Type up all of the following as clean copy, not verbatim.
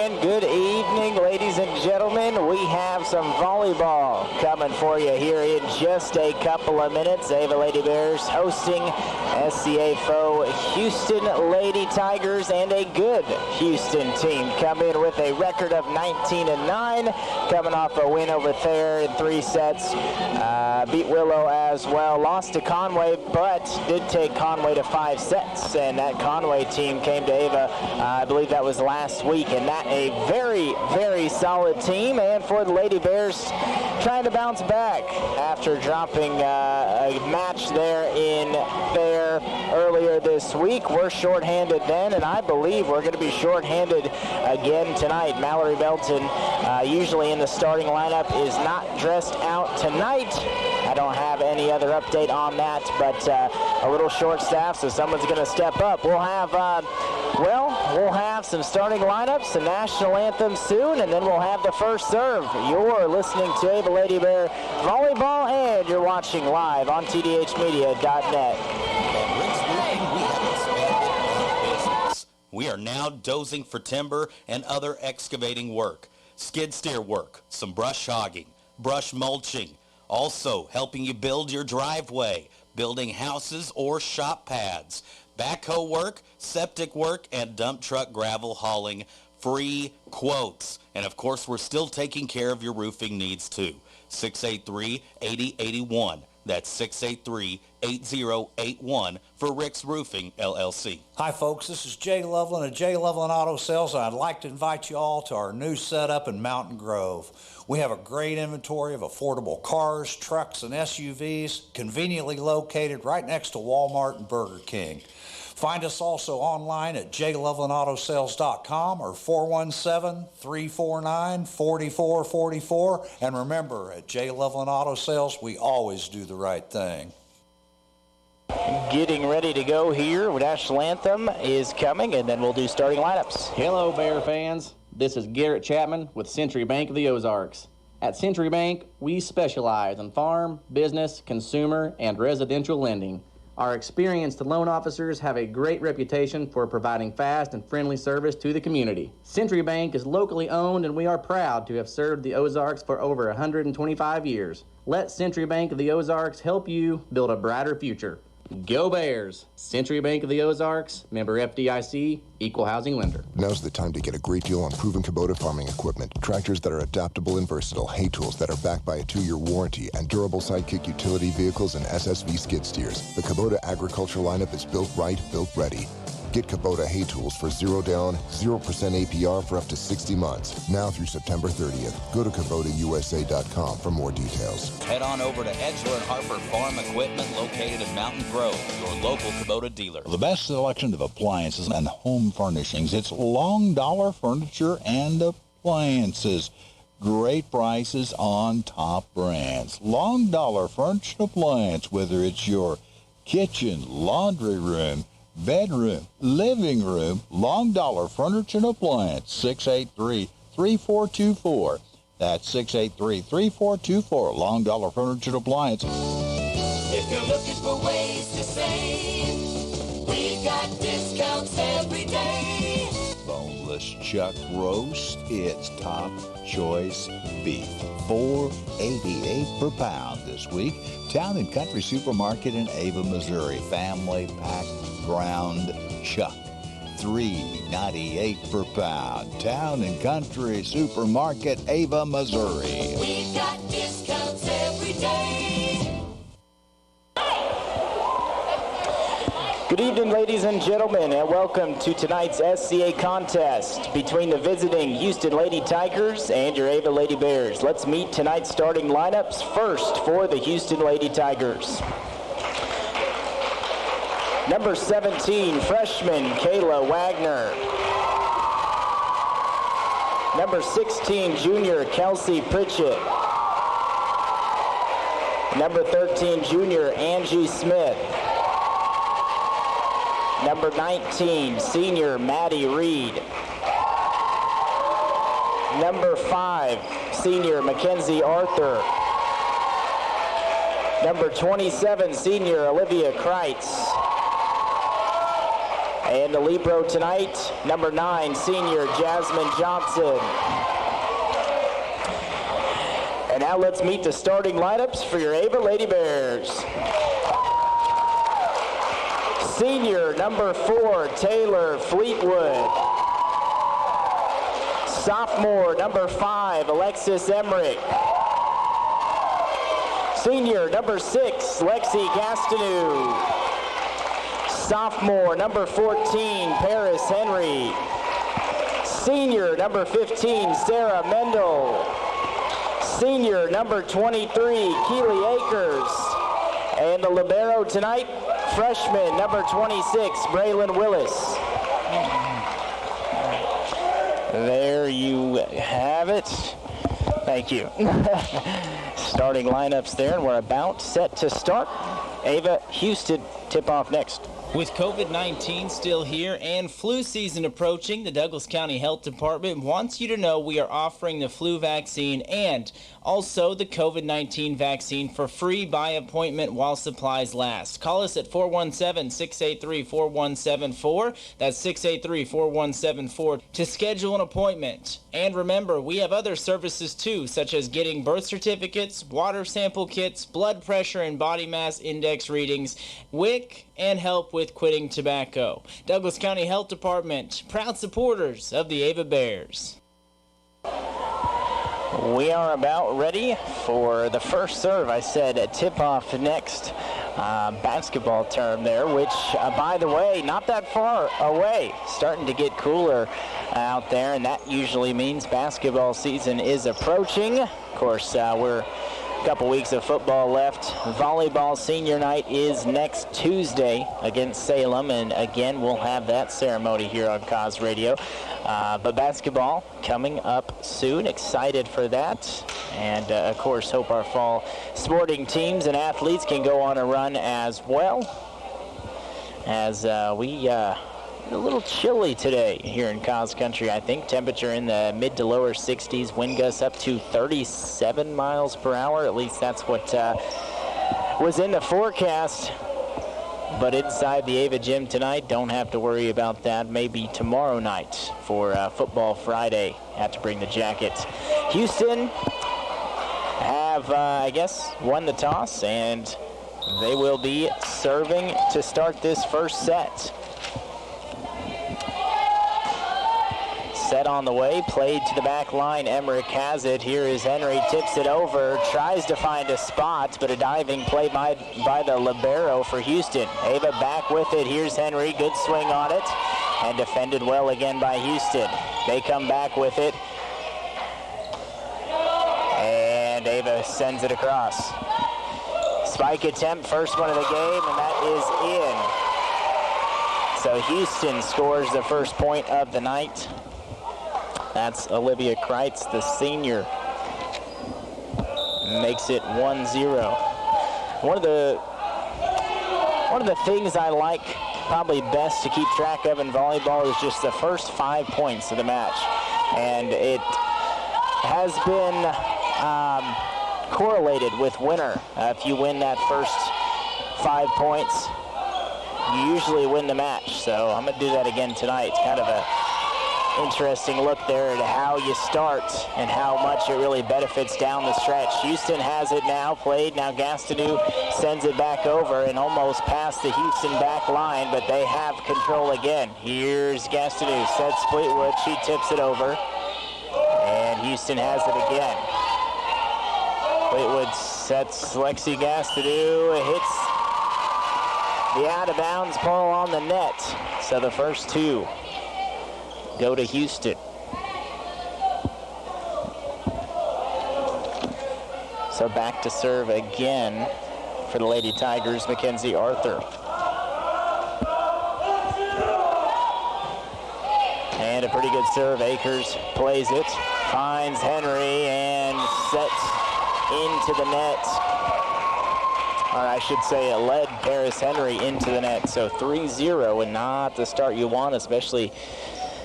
And good evening, ladies and gentlemen. We have some volleyball coming for you here in just a couple of minutes. Ava Lady Bears hosting SCA foe Houston Lady Tigers, and a good Houston team come in with a record of 19-9, coming off a win over Thayer in 3 sets. Beat Willow as well. Lost to Conway, but did take Conway to 5 sets, and that Conway team came to Ava, I believe that was last week, and that a very, very solid team. And for the Lady Bears, trying to bounce back after dropping a match there in Thayer earlier this week. We're shorthanded then, and I believe we're going to be shorthanded again tonight. Mallory Belton, usually in the starting lineup, is not dressed out tonight. I don't have any other update on that, but a little short staff, so someone's going to step up. We'll have, we'll have some starting lineups, the national anthem soon, and then we'll have the first serve. You're listening to Ava Lady Bear Volleyball, and you're watching live on tdhmedia.net. We are now dozing for timber and other excavating work, skid steer work, some brush hogging, brush mulching, also helping you build your driveway, building houses or shop pads, backhoe work, septic work, and dump truck gravel hauling. Free quotes. And of course, we're still taking care of your roofing needs too. 683-8081. That's 683-8081 for Rick's Roofing, LLC. Hi, folks. This is Jay Loveland of Jay Loveland Auto Sales, and I'd like to invite you all to our new setup in Mountain Grove. We have a great inventory of affordable cars, trucks, and SUVs, conveniently located right next to Walmart and Burger King. Find us also online at jlovelandautosales.com or 417-349-4444. And remember, at J. Loveland Auto Sales, we always do the right thing. Getting ready to go here. National Anthem is coming, and then we'll do starting lineups. Hello, Bear fans. This is Garrett Chapman with Century Bank of the Ozarks. At Century Bank, we specialize in farm, business, consumer, and residential lending. Our experienced loan officers have a great reputation for providing fast and friendly service to the community. Century Bank is locally owned, and we are proud to have served the Ozarks for over 125 years. Let Century Bank of the Ozarks help you build a brighter future. Go Bears! Century Bank of the Ozarks, member FDIC, equal housing lender. Now's the time to get a great deal on proven Kubota farming equipment. Tractors that are adaptable and versatile, hay tools that are backed by a 2-year warranty, and durable sidekick utility vehicles and SSV skid steers. The Kubota agricultural lineup is built right, built ready. Get Kubota hay tools for 0 down, 0% APR for up to 60 months. Now through September 30th. Go to KubotaUSA.com for more details. Head on over to Edgeler and Harper Farm Equipment located in Mountain Grove, your local Kubota dealer. The best selection of appliances and home furnishings. It's Long Dollar Furniture and Appliances. Great prices on top brands. Long Dollar Furniture and Appliance, whether it's your kitchen, laundry room, bedroom, living room, Long Dollar Furniture and Appliance, 683-3424. That's 683-3424, Long Dollar Furniture and Appliance. If you're looking for ways to save, we got discounts every day. Boneless chuck roast, it's top choice beef, $4.88 per pound this week. Town and Country Supermarket in Ava, Missouri. Family pack ground chuck, $3.98 per pound. Town and Country Supermarket, Ava, Missouri. We got discounts every day. Good evening, ladies and gentlemen, and welcome to tonight's SCA contest between the visiting Houston Lady Tigers and your Ava Lady Bears. Let's meet tonight's starting lineups. First for the Houston Lady Tigers. Number 17, freshman Kayla Wagner. Number 16, junior Kelsey Pritchett. Number 13, junior Angie Smith. Number 19, senior Maddie Reed. Number 5, senior Mackenzie Arthur. Number 27, senior Olivia Kreitz. And the libero tonight, number 9, senior Jasmine Johnson. And now let's meet the starting lineups for your Ava Lady Bears. Senior, number 4, Taylor Fleetwood. Sophomore, number 5, Alexis Emmerich. Senior, number 6, Lexi Gastineau. Sophomore, number 14, Paris Henry. Senior, number 15, Sarah Mendel. Senior, number 23, Keely Akers. And the libero tonight, freshman, number 26, Braylon Willis. There you have it. Thank you. Starting lineups there, and we're about set to start. Ava, Houston, tip-off next. With COVID-19 still here and flu season approaching, the Douglas County Health Department wants you to know we are offering the flu vaccine and also the COVID-19 vaccine for free by appointment while supplies last. Call us at 417-683-4174. That's 683-4174 to schedule an appointment. And remember, we have other services too, such as getting birth certificates, water sample kits, blood pressure and body mass index readings, WIC, and help with quitting tobacco. Douglas County Health Department, proud supporters of the Ava Bears. We are about ready for the first serve. I said a tip-off next basketball term there, which, by the way, not that far away. Starting to get cooler out there, and that usually means basketball season is approaching. Of course, we're a couple weeks of football left. Volleyball senior night is next Tuesday against Salem, and again, we'll have that ceremony here on Cause Radio. But basketball coming up soon. Excited for that. And, of course, hope our fall sporting teams and athletes can go on a run as well. As we a little chilly today here in Cause Country, I think. Temperature in the mid to lower 60s. Wind gusts up to 37 miles per hour. At least that's what was in the forecast. But inside the Ava Gym tonight, don't have to worry about that. Maybe tomorrow night for Football Friday. Have to bring the jacket. Houston have, I guess, won the toss, and they will be serving to start this first set. Set on the way, played to the back line. Emmerich has it. Here is Henry, tips it over, tries to find a spot, but a diving play by the libero for Houston. Ava back with it. Here's Henry, good swing on it, and defended well again by Houston. They come back with it, and Ava sends it across. Spike attempt, first one of the game, and that is in. So Houston scores the first point of the night. That's Olivia Kreitz, the senior. Makes it 1-0. One of the things I like probably best to keep track of in volleyball is just the first 5 points of the match. And it has been correlated with winner. If you win that first 5 points, you usually win the match. So I'm going to do that again tonight. It's kind of a interesting look there at how you start and how much it really benefits down the stretch. Houston has it now, played. Now Gastineau sends it back over and almost past the Houston back line, but they have control again. Here's Gastineau, sets Fleetwood. She tips it over, and Houston has it again. Fleetwood sets Lexi Gastineau, hits the out-of-bounds ball on the net. So the first two go to Houston. So back to serve again for the Lady Tigers, Mackenzie Arthur. And a pretty good serve. Akers plays it, finds Henry, and sets into the net. Or I should say it led Paris Henry into the net. So 3-0, and not the start you want, especially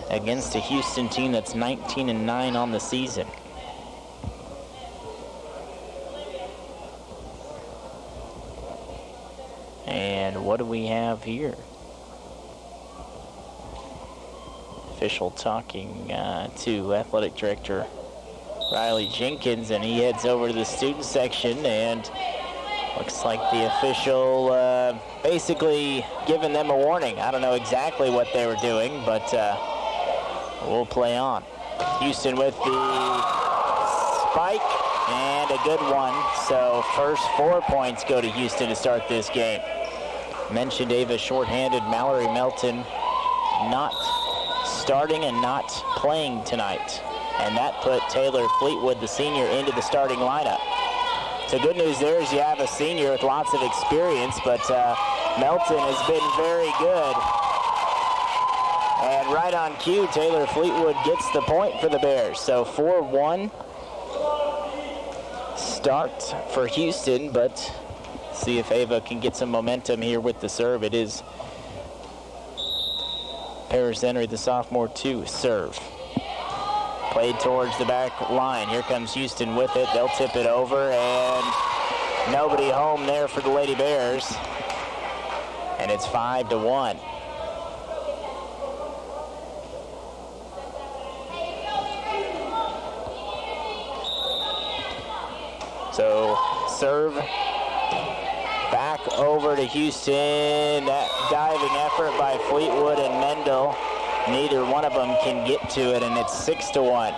against a Houston team that's 19-9 on the season. And what do we have here? official talking to Athletic Director Riley Jenkins, and he heads over to the student section, and looks like the official basically giving them a warning. I don't know exactly what they were doing, but we'll play on. Houston with the spike, and a good one. So first 4 points go to Houston to start this game. Mentioned Ava shorthanded. Mallory Melton not starting and not playing tonight. And that put Taylor Fleetwood, the senior, into the starting lineup. So good news there is you have a senior with lots of experience, but Melton has been very good. And right on cue, Taylor Fleetwood gets the point for the Bears. So 4-1 start for Houston, but see if Ava can get some momentum here with the serve. It is Paris Henry, the sophomore, to serve. Played towards the back line. Here comes Houston with it. They'll tip it over, and nobody home there for the Lady Bears. And it's 5-1. So serve back over to Houston. That diving effort by Fleetwood and Mendel. Neither one of them can get to it, and it's 6-1.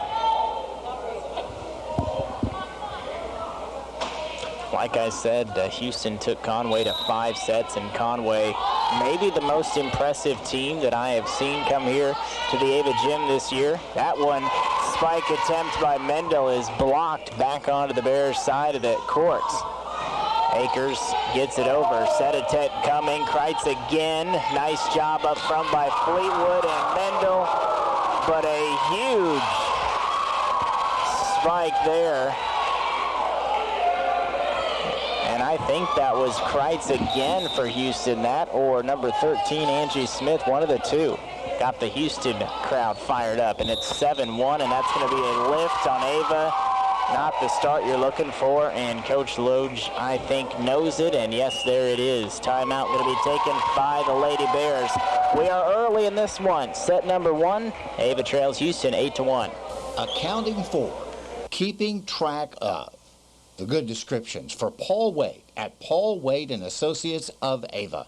Like I said, Houston took Conway to 5 sets, and Conway, maybe the most impressive team that I have seen come here to the Ava Gym this year. That one, spike attempt by Mendel, is blocked back onto the Bears side of the court. Akers gets it over. Set attempt coming. Kreitz again. Nice job up front by Fleetwood and Mendel, but a huge spike there. And I think that was Kreitz again for Houston. That or number 13, Angie Smith, one of the two. Got the Houston crowd fired up, and it's 7-1, and that's going to be a lift on Ava. Not the start you're looking for, and Coach Loge, I think, knows it, and yes, there it is. Timeout going to be taken by the Lady Bears. We are early in this one. Set number 1, Ava trails Houston 8-1. Accounting for, keeping track of. The good descriptions for Paul Wade at Paul Wade and Associates of Ava.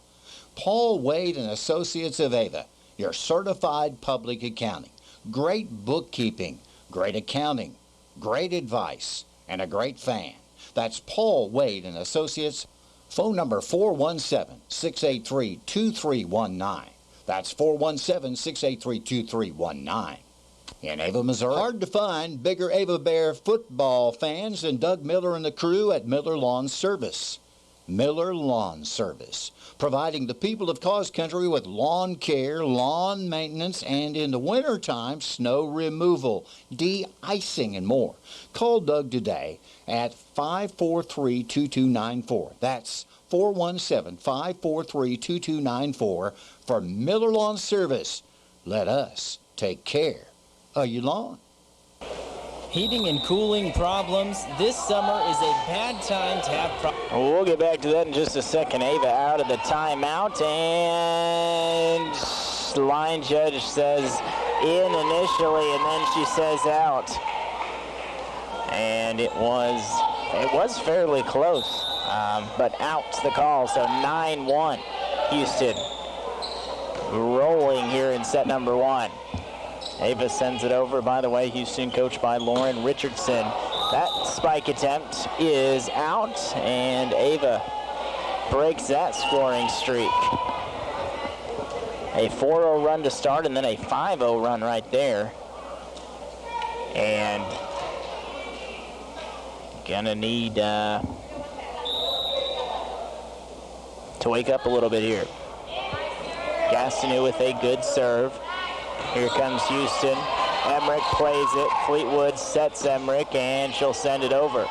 Paul Wade and Associates of Ava, your certified public accounting. Great bookkeeping, great accounting, great advice, and a great fan. That's Paul Wade and Associates. Phone number 417-683-2319. That's 417-683-2319. In Ava, Missouri. Hard to find bigger Ava Bear football fans than Doug Miller and the crew at Miller Lawn Service. Miller Lawn Service, providing the people of Cause Country with lawn care, lawn maintenance, and in the wintertime, snow removal, de-icing, and more. Call Doug today at 543-2294. That's 417-543-2294 for Miller Lawn Service. Let us take care of your lawn. Heating and cooling problems. This summer is a bad time to have problems. We'll get back to that in just a second. Ava out of the timeout, and line judge says in initially, and then she says out. And it was fairly close, but out's the call. So 9-1, Houston rolling here in set number 1. Ava sends it over. By the way, Houston coached by Lauren Richardson. That spike attempt is out, and Ava breaks that scoring streak. A 4-0 run to start, and then a 5-0 run right there. And gonna need to wake up a little bit here. Gastineau with a good serve. Here comes Houston. Emmerich plays it. Fleetwood sets Emmerich, and she'll send it over.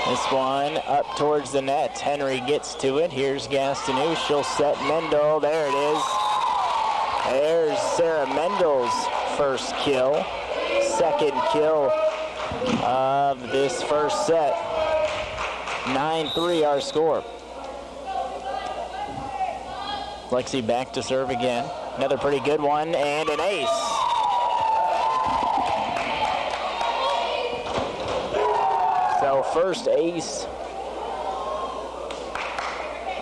This one up towards the net. Henry gets to it. Here's Gastineau. She'll set Mendel. There it is. There's Sarah Mendel's first kill. Second kill of this first set. 9-3 our score. Lexi back to serve again. Another pretty good one and an ace. So first ace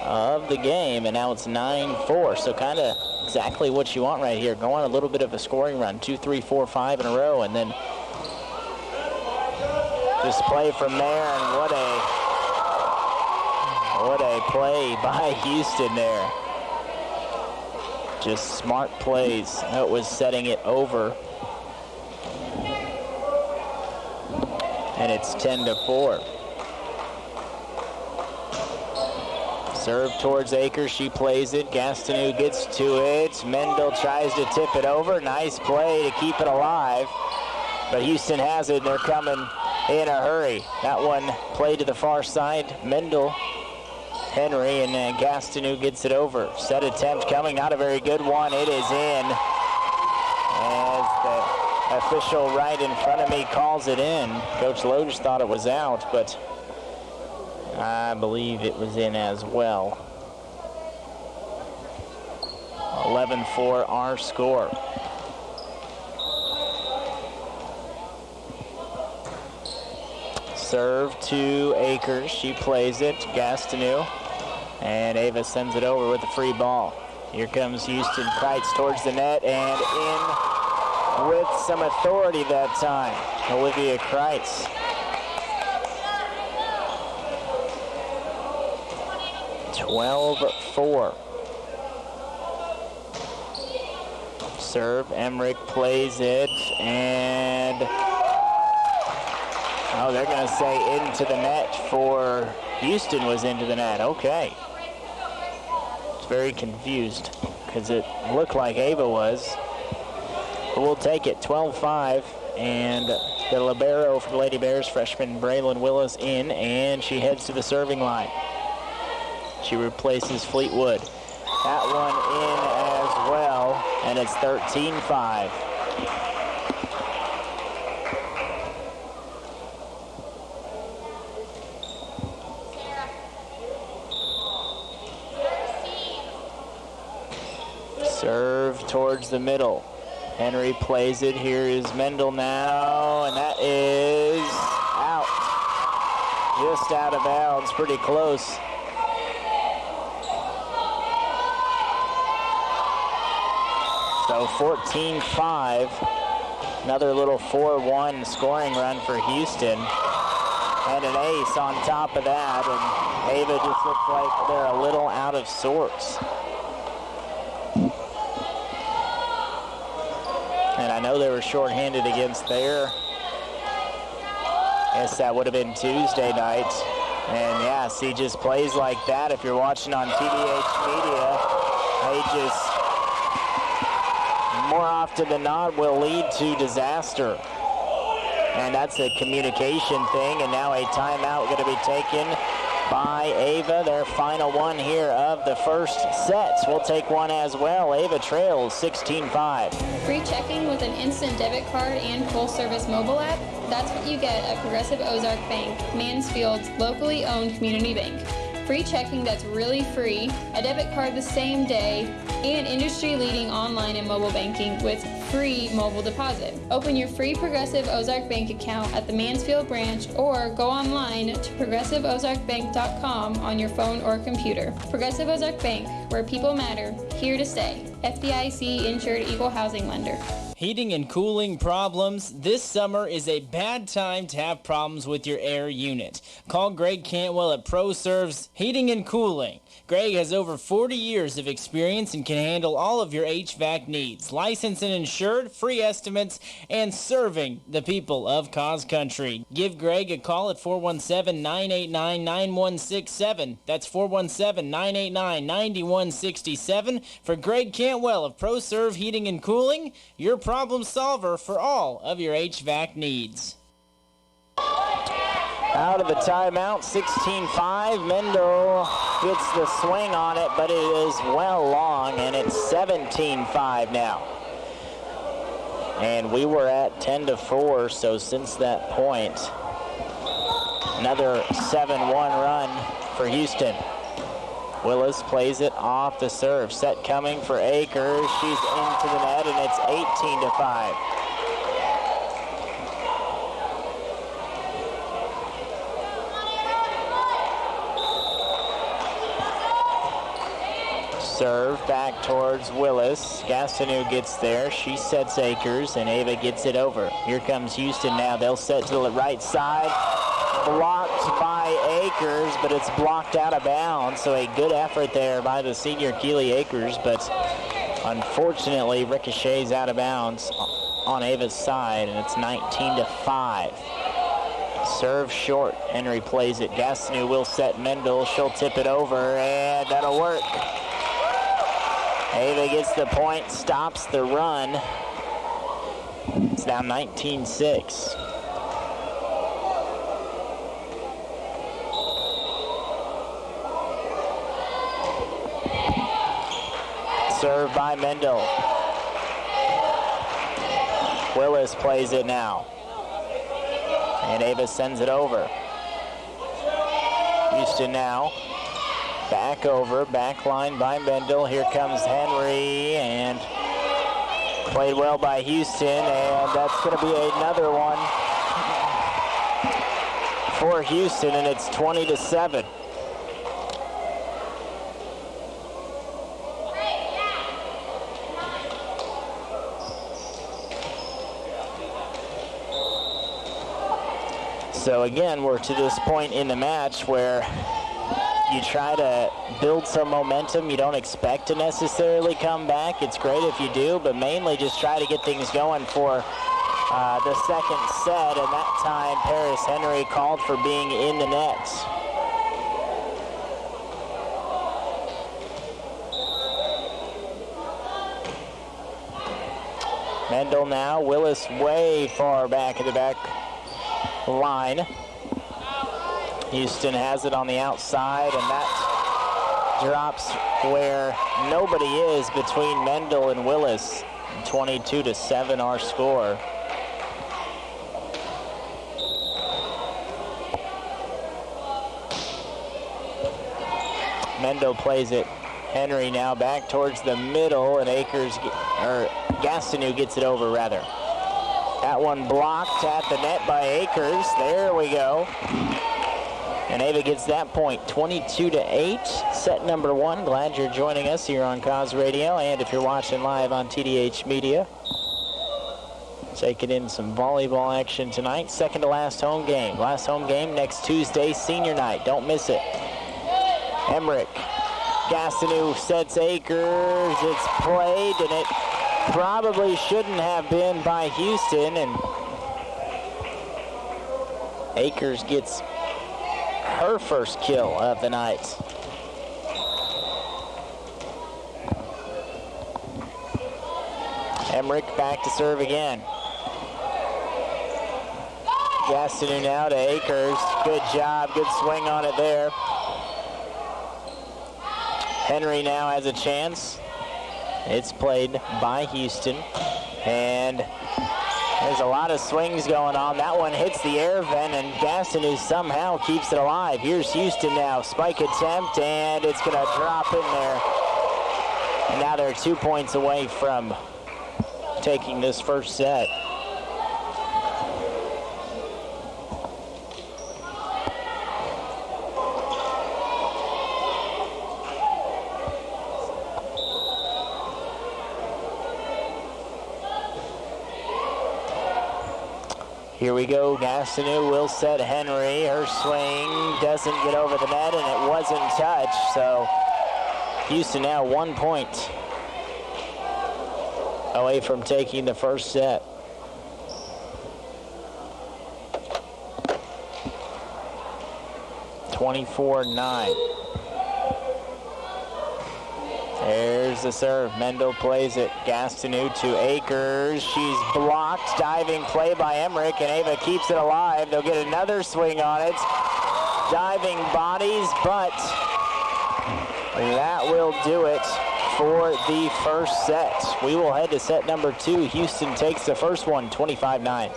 of the game, and now it's 9-4. So kind of exactly what you want right here. Go on a little bit of a scoring run, 2, 3, 4, 5 in a row, and then just play from there. And what a play by Houston there. Just smart plays. It was setting it over. And it's 10-4. Serve towards Akers. She plays it. Gastineau gets to it. Mendel tries to tip it over. Nice play to keep it alive. But Houston has it, and they're coming in a hurry. That one played to the far side. Mendel, Henry, and Gastineau gets it over. Set attempt coming. Not a very good one. It is in. As the official right in front of me calls it in. Coach Loge thought it was out, but I believe it was in as well. 11-4 our score. Serve to Akers. She plays it. Gastineau. And Ava sends it over with a free ball. Here comes Houston. Kites towards the net and in with some authority that time. Olivia Kreitz. (12-4). Serve. Emmerich plays it and they're going to say into the net for Houston was into the net. Okay. It's very confused because it looked like Ava was. But we'll take it. 12-5. And the libero for the Lady Bears, freshman Braylon Willis, in, and she heads to the serving line. She replaces Fleetwood. That one in as well, and it's 13-5. Serve towards the middle. Henry plays it. Here is Mendel now, and that is out. Just out of bounds, pretty close. So 14-5. Another little 4-1 scoring run for Houston. And an ace on top of that, and Ava just looks like they're a little out of sorts. And I know they were shorthanded against their, I guess that would have been Tuesday night. And yeah, see, just plays like that, if you're watching on TDH Media, they just, more often than not, will lead to disaster. And that's a communication thing, and now a timeout going to be taken by Ava, their final one here of the first set. We'll take one as well. Ava trails 16-5. Free checking with an instant debit card and full-service mobile app? That's what you get at Progressive Ozark Bank, Mansfield's locally owned community bank. Free checking that's really free, a debit card the same day, and industry-leading online and mobile banking with free mobile deposit. Open your free Progressive Ozark Bank account at the Mansfield branch or go online to progressiveozarkbank.com on your phone or computer. Progressive Ozark Bank, where people matter, here to stay. FDIC insured equal housing lender. Heating and cooling problems. This summer is a bad time to have problems with your air unit. Call Greg Cantwell at ProServe's Heating and Cooling. Greg has over 40 years of experience and can handle all of your HVAC needs. Licensed and insured, free estimates, and serving the people of Cause Country. Give Greg a call at 417-989-9167. That's 417-989-9167. For Greg Cantwell of ProServe Heating and Cooling, your problem solver for all of your HVAC needs. Out of the timeout, 16-5. Mendel gets the swing on it, but it is well long, and it's 17-5 now. And we were at 10-4, so since that point, another 7-1 run for Houston. Willis plays it off the serve. Set coming for Akers. She's into the net, and it's 18-5. Serve back towards Willis. Gastineau gets there. She sets Akers, and Ava gets it over. Here comes Houston now. They'll set to the right side. Blocked by Akers, but it's blocked out of bounds. So a good effort there by the senior Keely Akers, but unfortunately ricochets out of bounds on Ava's side, and it's 19-5. Serve short. Henry plays it. Gastineau will set Mendel. She'll tip it over, and that'll work. Ava gets the point, stops the run. It's now 19-6. Serve by Mendel. Willis plays it now. And Ava sends it over. Houston now. Back over, back line by Mendel. Here comes Henry, and played well by Houston, and that's going to be another one for Houston, and it's 20-7. So again, we're to this point in the match where you try to build some momentum. You don't expect to necessarily come back. It's great if you do, but mainly just try to get things going for the second set. And that time, Paris Henry called for being in the net. Mendel now. Willis way far back at the back line. Houston has it on the outside, and that drops where nobody is between Mendel and Willis. 22-7 our score. Mendel plays it. Henry now back towards the middle, and Gastineau gets it over rather. That one blocked at the net by Akers. There we go. And Ava gets that point, 22-8, set number one. Glad you're joining us here on Cause Radio, and if you're watching live on TDH Media. Taking in some volleyball action tonight. Second to last home game. Last home game next Tuesday, senior night. Don't miss it. Emmerich. Gastineau sets Akers. It's played, and it probably shouldn't have been by Houston, and Akers gets her first kill of the night. Emmerich back to serve again. Gastineau now to Akers. Good job, good swing on it there. Henry now has a chance. It's played by Houston, and there's a lot of swings going on. That one hits the air vent, and Gastineau somehow keeps it alive. Here's Houston now. Spike attempt, and it's going to drop in there. And now they're 2 points away from taking this first set. Here we go. Gastineau will set Henry. Her swing doesn't get over the net, and it wasn't touched. So Houston now 1 point away from taking the first set. (24-9). There's the serve. Mendel plays it. Gastineau to Akers. She's blocked. Diving play by Emmerich, and Ava keeps it alive. They'll get another swing on it. Diving bodies, but that will do it for the first set. We will head to set number two. Houston takes the first one, 25-9.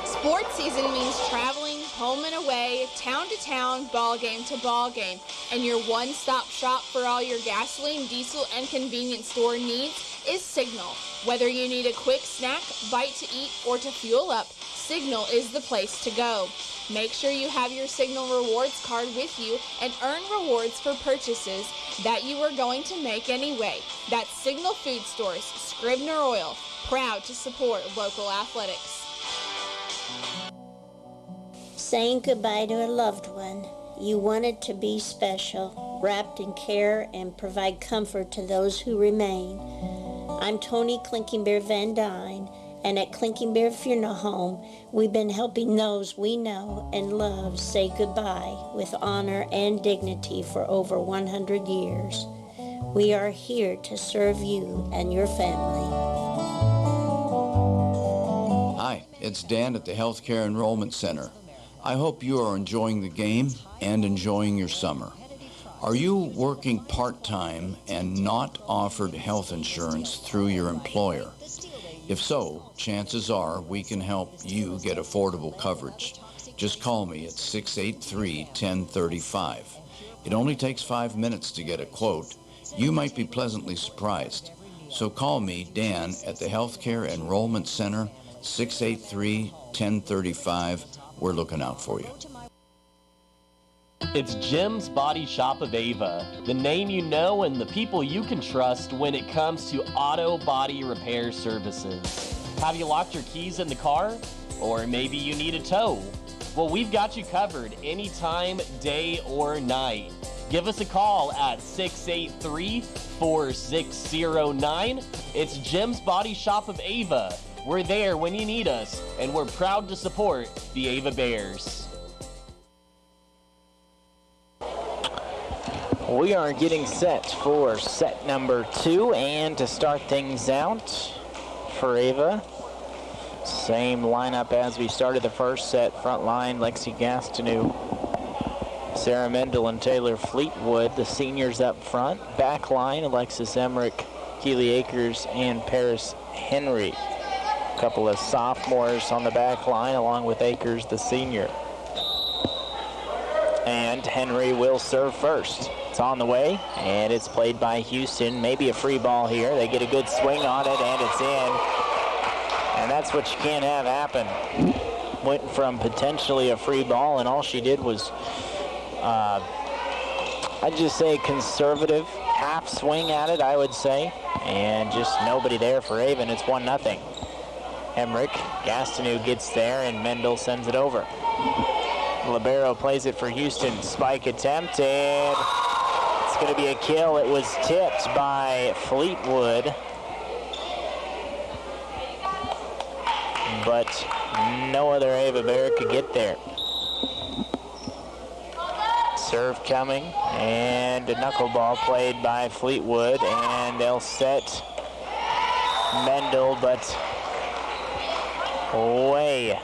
Sports season means traveling, home and away, town to town, ball game to ball game, and your one-stop shop for all your gasoline, diesel, and convenience store needs is Signal. Whether you need a quick snack, bite to eat, or to fuel up, Signal is the place to go. Make sure you have your Signal Rewards card with you and earn rewards for purchases that you are going to make anyway. That's Signal Food Stores, Scribner Oil, proud to support local athletics. Saying goodbye to a loved one, you want it to be special, wrapped in care and provide comfort to those who remain. I'm Tony Clinking Bear Van Dyne, and at Clinking Bear Funeral Home, we've been helping those we know and love say goodbye with honor and dignity for over 100 years. We are here to serve you and your family. Hi, it's Dan at the Healthcare Enrollment Center. I hope you are enjoying the game and enjoying your summer. Are you working part-time and not offered health insurance through your employer? If so, chances are we can help you get affordable coverage. Just call me at 683-1035. It only takes 5 minutes to get a quote. You might be pleasantly surprised. So call me, Dan, at the Healthcare Enrollment Center, 683-1035. We're looking out for you. It's Jim's Body Shop of Ava, the name you know and the people you can trust when it comes to auto body repair services. Have you locked your keys in the car? Or maybe you need a tow? Well, we've got you covered anytime, day or night. Give us a call at 683-4609. It's Jim's Body Shop of Ava. We're there when you need us, and we're proud to support the Ava Bears. We are getting set for set number 2, and to start things out for Ava, same lineup as we started the first set. Front line, Lexi Gastineau, Sarah Mendel, and Taylor Fleetwood, the seniors up front. Back line, Alexis Emmerich, Keely Akers, and Paris Henry. A couple of sophomores on the back line, along with Akers, the senior. And Henry will serve first. It's on the way, and it's played by Houston. Maybe a free ball here. They get a good swing on it, and it's in. And that's what you can't have happen. Went from potentially a free ball, and all she did was, I'd just say conservative half swing at it, I would say. And just nobody there for Avon. It's 1-0. Emmerich, Gastineau gets there, and Mendel sends it over. Libero plays it for Houston. Spike attempt, and it's going to be a kill. It was tipped by Fleetwood, but no other Ava Bear could get there. Serve coming, and a knuckleball played by Fleetwood, and they'll set Mendel, but way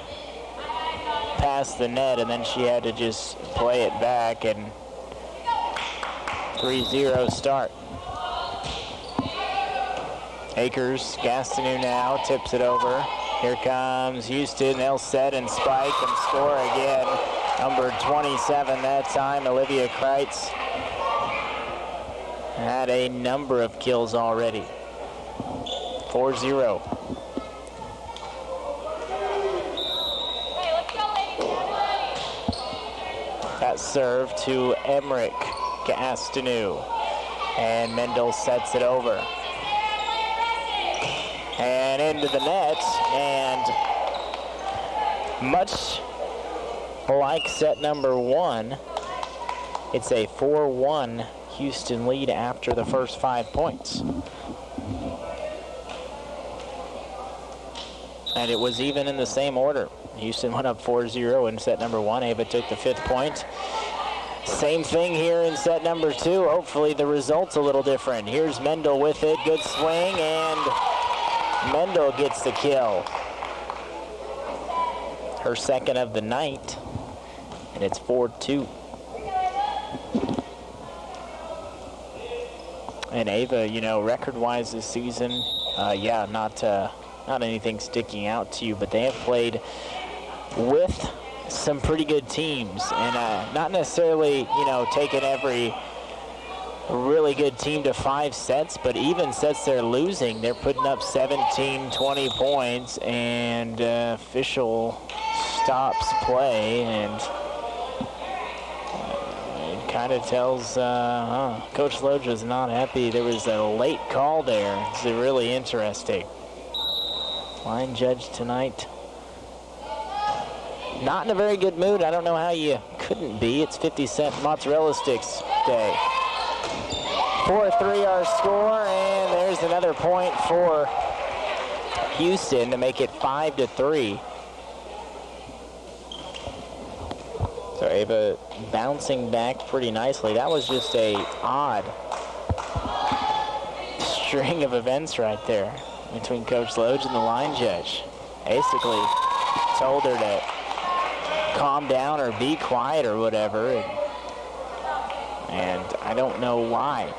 past the net, and then she had to just play it back, and 3-0 start. Akers, Gastineau now, tips it over. Here comes Houston. They'll set and spike and score again. Number 27 that time, Olivia Kreitz, had a number of kills already. 4-0. That serve to Emmerich Gastineau, and Mendel sets it over. And into the net, and much like set number 1, it's a 4-1 Houston lead after the first 5 points. And it was even in the same order. Houston went up 4-0 in set number 1. Ava took the 5th point. Same thing here in set number 2. Hopefully the result's a little different. Here's Mendel with it. Good swing, and Mendel gets the kill. Her second of the night, and it's 4-2. And Ava, you know, record-wise this season, not anything sticking out to you, but they have played with some pretty good teams, and not necessarily, you know, taking every really good team to 5 sets, but even sets they're losing, they're putting up 17, 20 points, and official stops play, and it kind of tells Coach Loge was not happy. There was a late call there. It's really interesting. Line judge tonight, not in a very good mood. I don't know how you couldn't be. It's 50-cent mozzarella sticks day. 4-3 our score, and there's another point for Houston to make it 5-3. So Ava bouncing back pretty nicely. That was just a odd string of events right there between Coach Loge and the line judge. Basically told her to calm down or be quiet or whatever, and I don't know why.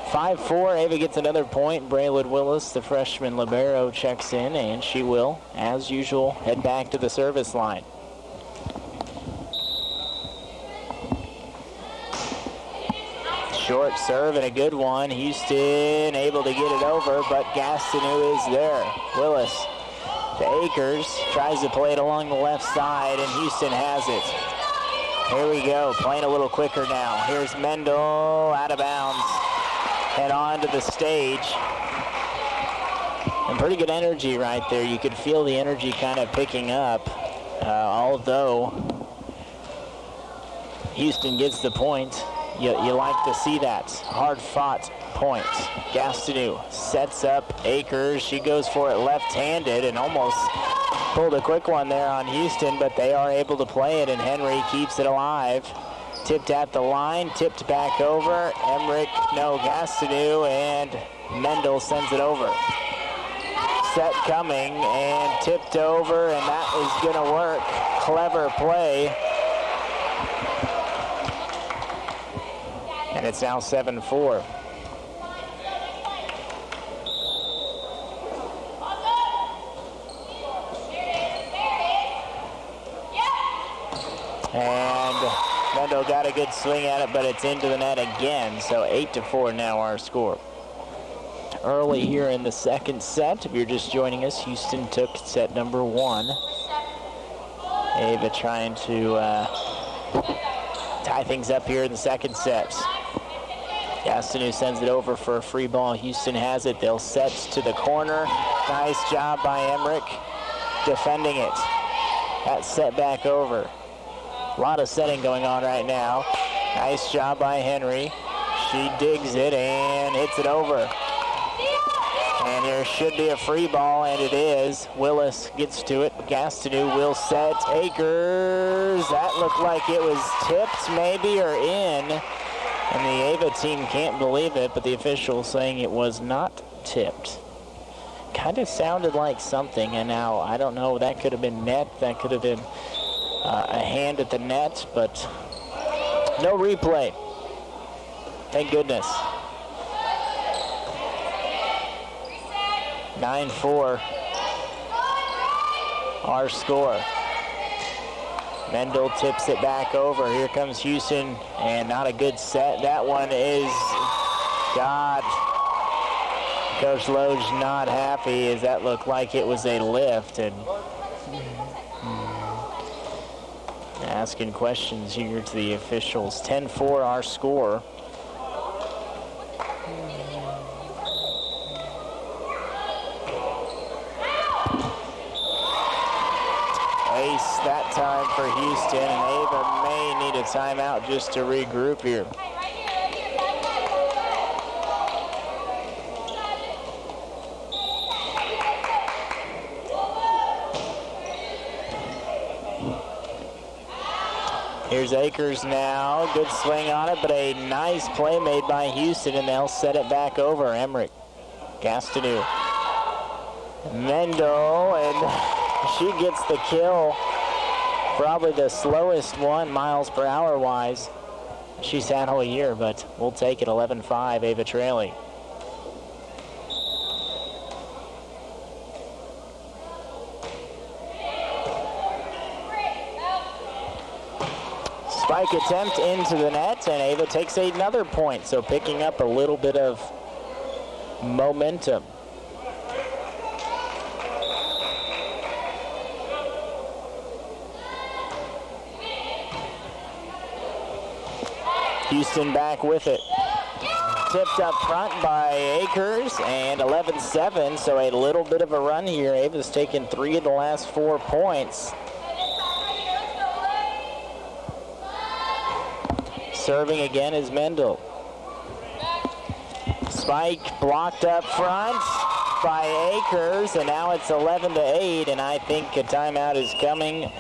5-4, Ava gets another point. Braylon Willis, the freshman libero, checks in, and she will, as usual, head back to the service line. Short serve and a good one. Houston able to get it over, but Gastineau is there. Willis to Akers, tries to play it along the left side, and Houston has it. Here we go, playing a little quicker now. Here's Mendel, out of bounds. Head on to the stage. And pretty good energy right there. You could feel the energy kind of picking up, although Houston gets the point. You like to see that. Hard-fought point. Gastineau sets up Akers. She goes for it left-handed and almost pulled a quick one there on Houston, but they are able to play it, and Henry keeps it alive. Tipped at the line, tipped back over. Gastineau, and Mendel sends it over. Set coming, and tipped over, and that is going to work. Clever play. And it's now 7-4. And Mendel got a good swing at it, but it's into the net again. So 8-4 now our score. Early here in the second set, if you're just joining us, Houston took set number 1. Ava trying to tie things up here in the second set. Gastineau sends it over for a free ball. Houston has it. They'll set to the corner. Nice job by Emmerich defending it. That set back over. A lot of setting going on right now. Nice job by Henry. She digs it and hits it over. And there should be a free ball, and it is. Willis gets to it. Gastineau will set. Akers. That looked like it was tipped maybe or in. And the Ava team can't believe it, but the official saying it was not tipped. Kind of sounded like something, and now I don't know. That could have been net. That could have been a hand at the net, but no replay. Thank goodness. 9-4. Our score. Mendel tips it back over. Here comes Houston, and not a good set. That one is, God. Coach Loge not happy, as that looked like it was a lift, and asking questions here to the officials. 10-4 our score. Ace that time for Houston, and Ava may need a timeout just to regroup here. Here's Akers now. Good swing on it, but a nice play made by Houston, and they'll set it back over. Emmerich, Gastineau, Mendel, and she gets the kill. Probably the slowest one miles per hour wise she's had all year, but we'll take it. 11-5, Ava trailing. Spike attempt into the net, and Ava takes another point, so picking up a little bit of momentum. Houston back with it. Tipped up front by Akers, and 11-7, so a little bit of a run here. Ava's taken 3 of the last 4 points. Serving again is Mendel. Spike blocked up front by Akers, and now it's 11-8, and I think a timeout is coming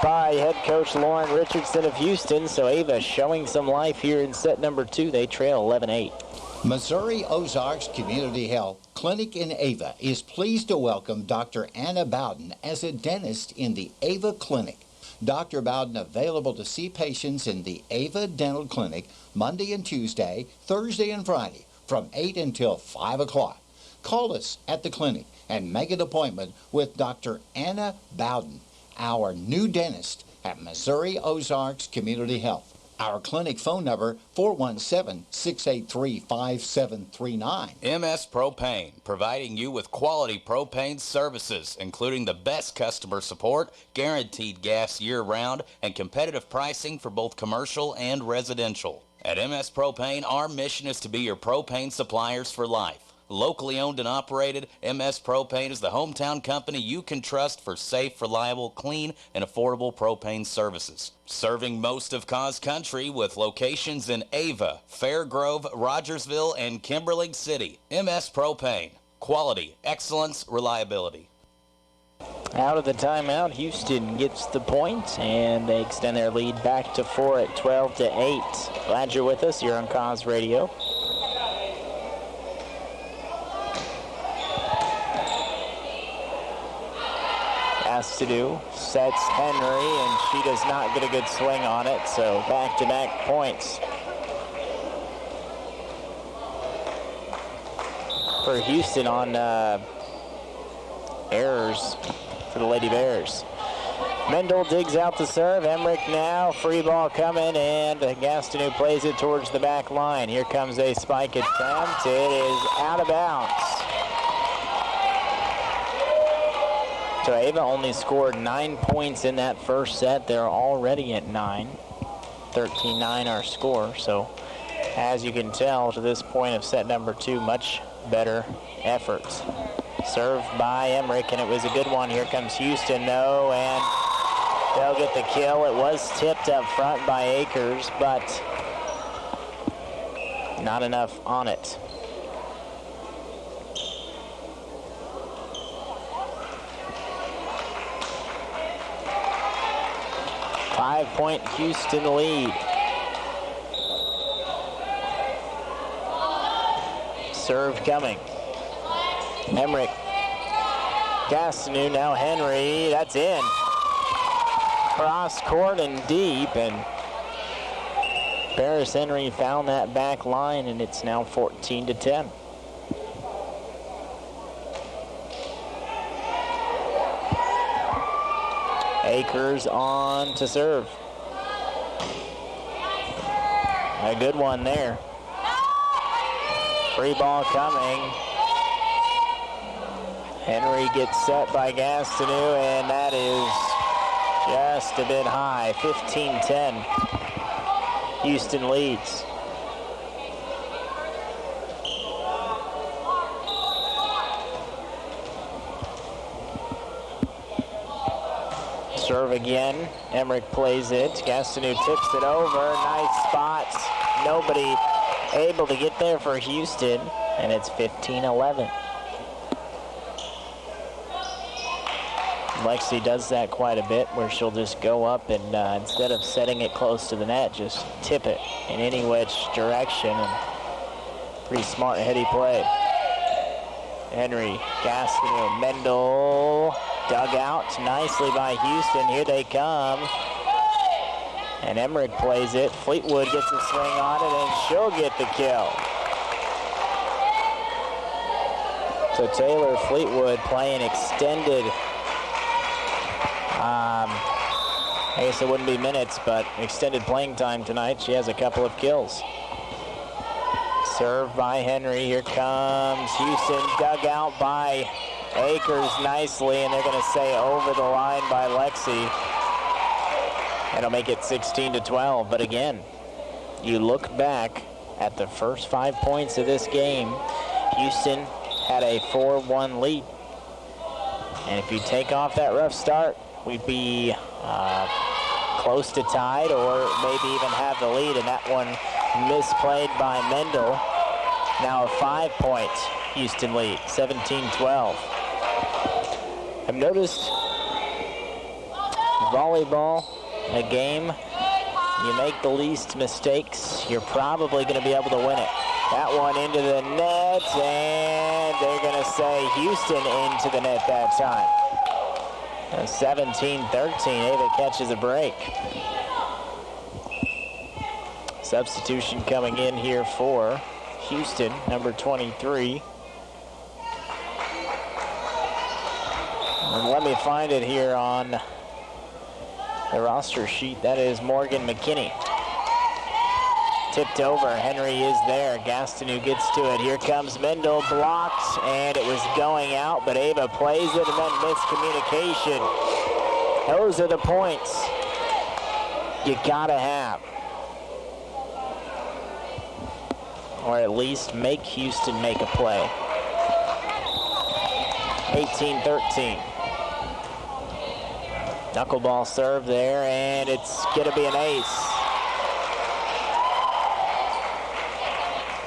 by head coach Lauren Richardson of Houston. So Ava showing some life here in set number 2. They trail 11-8. Missouri Ozarks Community Health Clinic in Ava is pleased to welcome Dr. Anna Bowden as a dentist in the Ava Clinic. Dr. Bowden available to see patients in the Ava Dental Clinic Monday and Tuesday, Thursday and Friday from 8 until 5 o'clock. Call us at the clinic and make an appointment with Dr. Anna Bowden, our new dentist at Missouri Ozarks Community Health. Our clinic phone number, 417-683-5739. MS Propane, providing you with quality propane services, including the best customer support, guaranteed gas year-round, and competitive pricing for both commercial and residential. At MS Propane, our mission is to be your propane suppliers for life. Locally owned and operated, MS Propane is the hometown company you can trust for safe, reliable, clean, and affordable propane services. Serving most of Cause Country with locations in Ava, Fairgrove, Rogersville, and Kimberling City. MS Propane. Quality, excellence, reliability. Out of the timeout, Houston gets the point, and they extend their lead back to 4 at 12-8. Glad you're with us. You're on Cause Radio. Has to do, sets Henry, and she does not get a good swing on it, so back-to-back points for Houston on errors for the Lady Bears. Mendel digs out the serve. Emmerich now, free ball coming, and Gastineau plays it towards the back line. Here comes a spike attempt. It is out of bounds. So Ava only scored 9 points in that first set. They're already at 9. 13-9 our score. So as you can tell, to this point of set number 2, much better efforts. Served by Emmerich, and it was a good one. Here comes Houston, though, and they'll get the kill. It was tipped up front by Akers, but not enough on it. Five-point Houston lead. Serve coming. Emmerich. Gastineau, now Henry. That's in. Cross court and deep, and Paris Henry found that back line, and it's now 14-10. Akers on to serve. A good one there. Free ball coming. Henry gets set by Gastineau, and that is just a bit high. 15-10. Houston leads. Serve again. Emmerich plays it. Gastineau tips it over. Nice spots. Nobody able to get there for Houston, and it's 15-11. Lexi does that quite a bit, where she'll just go up and instead of setting it close to the net, just tip it in any which direction. And pretty smart, heady play. Henry, Gastineau, Mendel, dug out nicely by Houston. Here they come. And Emmerich plays it. Fleetwood gets a swing on it, and she'll get the kill. So Taylor Fleetwood playing extended I guess it wouldn't be minutes, but extended playing time tonight. She has a couple of kills. Serve by Henry. Here comes Houston, dug out by Akers nicely, and they're going to say over the line by Lexi. It'll make it 16-12, but again, you look back at the first 5 points of this game, Houston had a 4-1 lead. And if you take off that rough start, we'd be close to tied or maybe even have the lead, and that one misplayed by Mendel. Now a 5-point Houston lead, 17-12. I've noticed volleyball, a game, you make the least mistakes, you're probably going to be able to win it. That one into the net, and they're going to say Houston into the net that time. 17-13, Ava catches a break. Substitution coming in here for Houston, number 23. And let me find it here on the roster sheet. That is Morgan McKinney. Tipped over. Henry is there. Gaston who gets to it. Here comes Mendel. Blocked, and it was going out, but Ava plays it, and then miscommunication. Those are the points you gotta have. Or at least make Houston make a play. 18-13. Knuckleball serve there, and it's going to be an ace.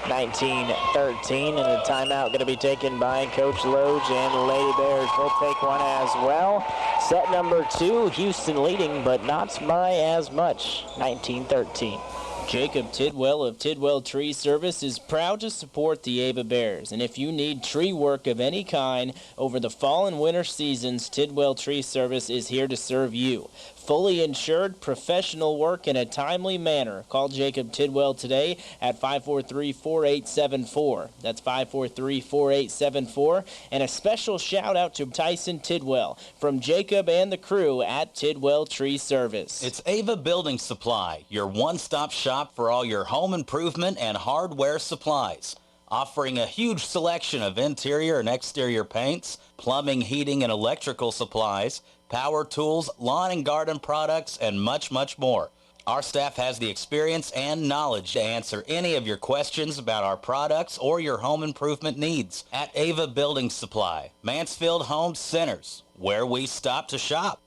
19-13, and a timeout going to be taken by Coach Loge, and the Lady Bears will take one as well. Set number 2, Houston leading, but not by as much, 19-13. Jacob Tidwell of Tidwell Tree Service is proud to support the Ava Bears, and if you need tree work of any kind over the fall and winter seasons, Tidwell Tree Service is here to serve you. Fully insured, professional work in a timely manner. Call Jacob Tidwell today at 543-4874. That's 543-4874. And a special shout out to Tyson Tidwell from Jacob and the crew at Tidwell Tree Service. It's Ava Building Supply, your one-stop shop for all your home improvement and hardware supplies. Offering a huge selection of interior and exterior paints, plumbing, heating, and electrical supplies, power tools, lawn and garden products, and much, much more. Our staff has the experience and knowledge to answer any of your questions about our products or your home improvement needs at Ava Building Supply, Mansfield Home Centers, where we stop to shop.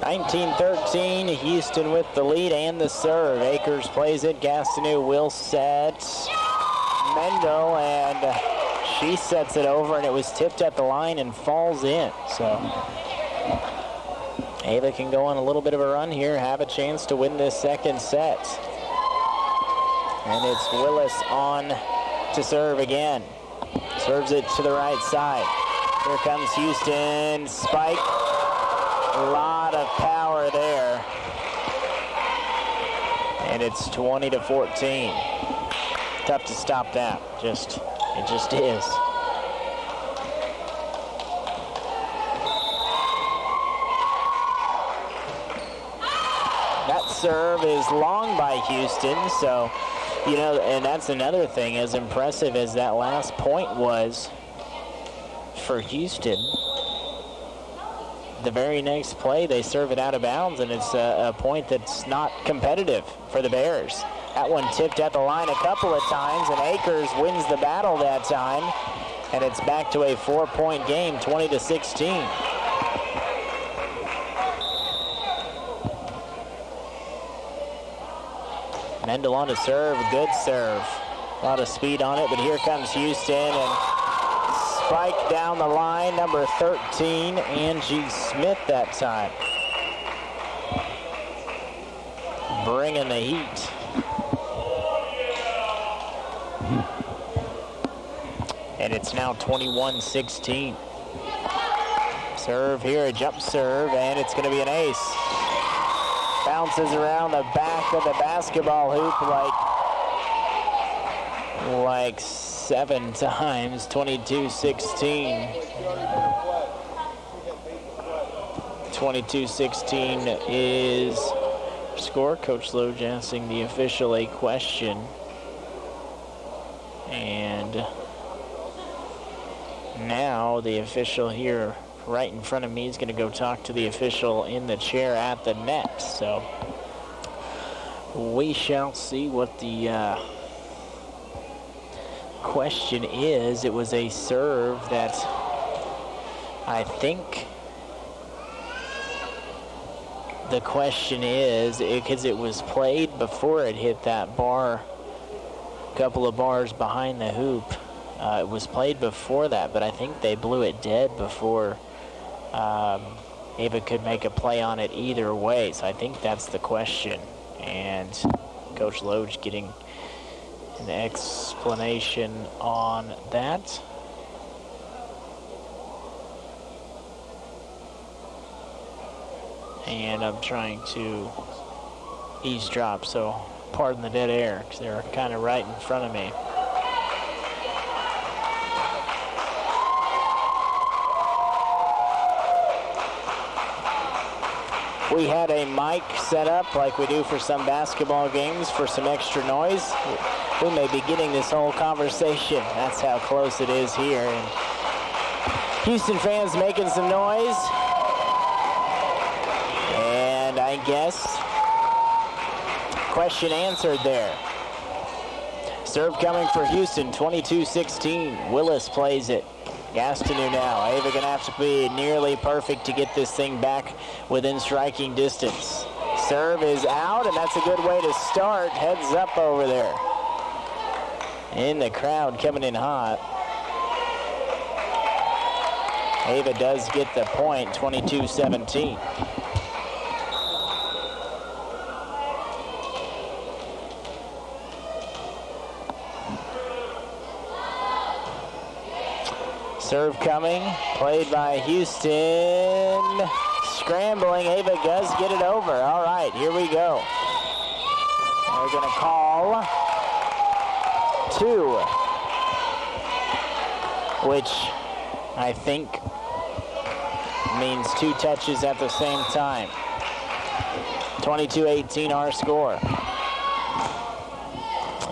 19-13, Houston with the lead and the serve. Akers plays it. Gastineau will set. Mendel, and she sets it over, and it was tipped at the line and falls in. So Ava can go on a little bit of a run here, have a chance to win this second set. And it's Willis on to serve again. Serves it to the right side. Here comes Houston. Spike. A lot of power there. And it's 20-14. Tough to stop that. It just is. That serve is long by Houston, so, you know, and that's another thing, as impressive as that last point was for Houston. The very next play, they serve it out of bounds, and it's a point that's not competitive for the Bears. That one tipped at the line a couple of times, and Akers wins the battle that time, and it's back to a 4-point game, 20-16. Mendel on to serve, good serve. A lot of speed on it, but here comes Houston, and spike down the line, number 13, Angie Smith that time. Bringing the heat. And it's now 21-16. Serve here, a jump serve, and it's going to be an ace. Bounces around the back of the basketball hoop like 7 times, 22-16. 22-16 is score. Coach Loge asking the official a question. And now the official here right in front of me is going to go talk to the official in the chair at the net. So we shall see what the question is. It was a serve that I think the question is, because it was played before it hit that bar, a couple of bars behind the hoop. It was played before that, but I think they blew it dead before Ava could make a play on it either way. So I think that's the question. And Coach Loge getting an explanation on that. And I'm trying to eavesdrop, so pardon the dead air, because they're kind of right in front of me. We had a mic set up like we do for some basketball games for some extra noise. We may be getting this whole conversation. That's how close it is here. And Houston fans making some noise. And I guess question answered there. Serve coming for Houston, 22-16. Willis plays it. Gastineau now. Ava going to have to be nearly perfect to get this thing back within striking distance. Serve is out, and that's a good way to start. Heads up over there. In the crowd coming in hot. Ava does get the point, 22-17. Serve coming, played by Houston. Scrambling, Ava does get it over. All right, here we go. We're going to call two, which I think means two touches at the same time. 22-18 our score.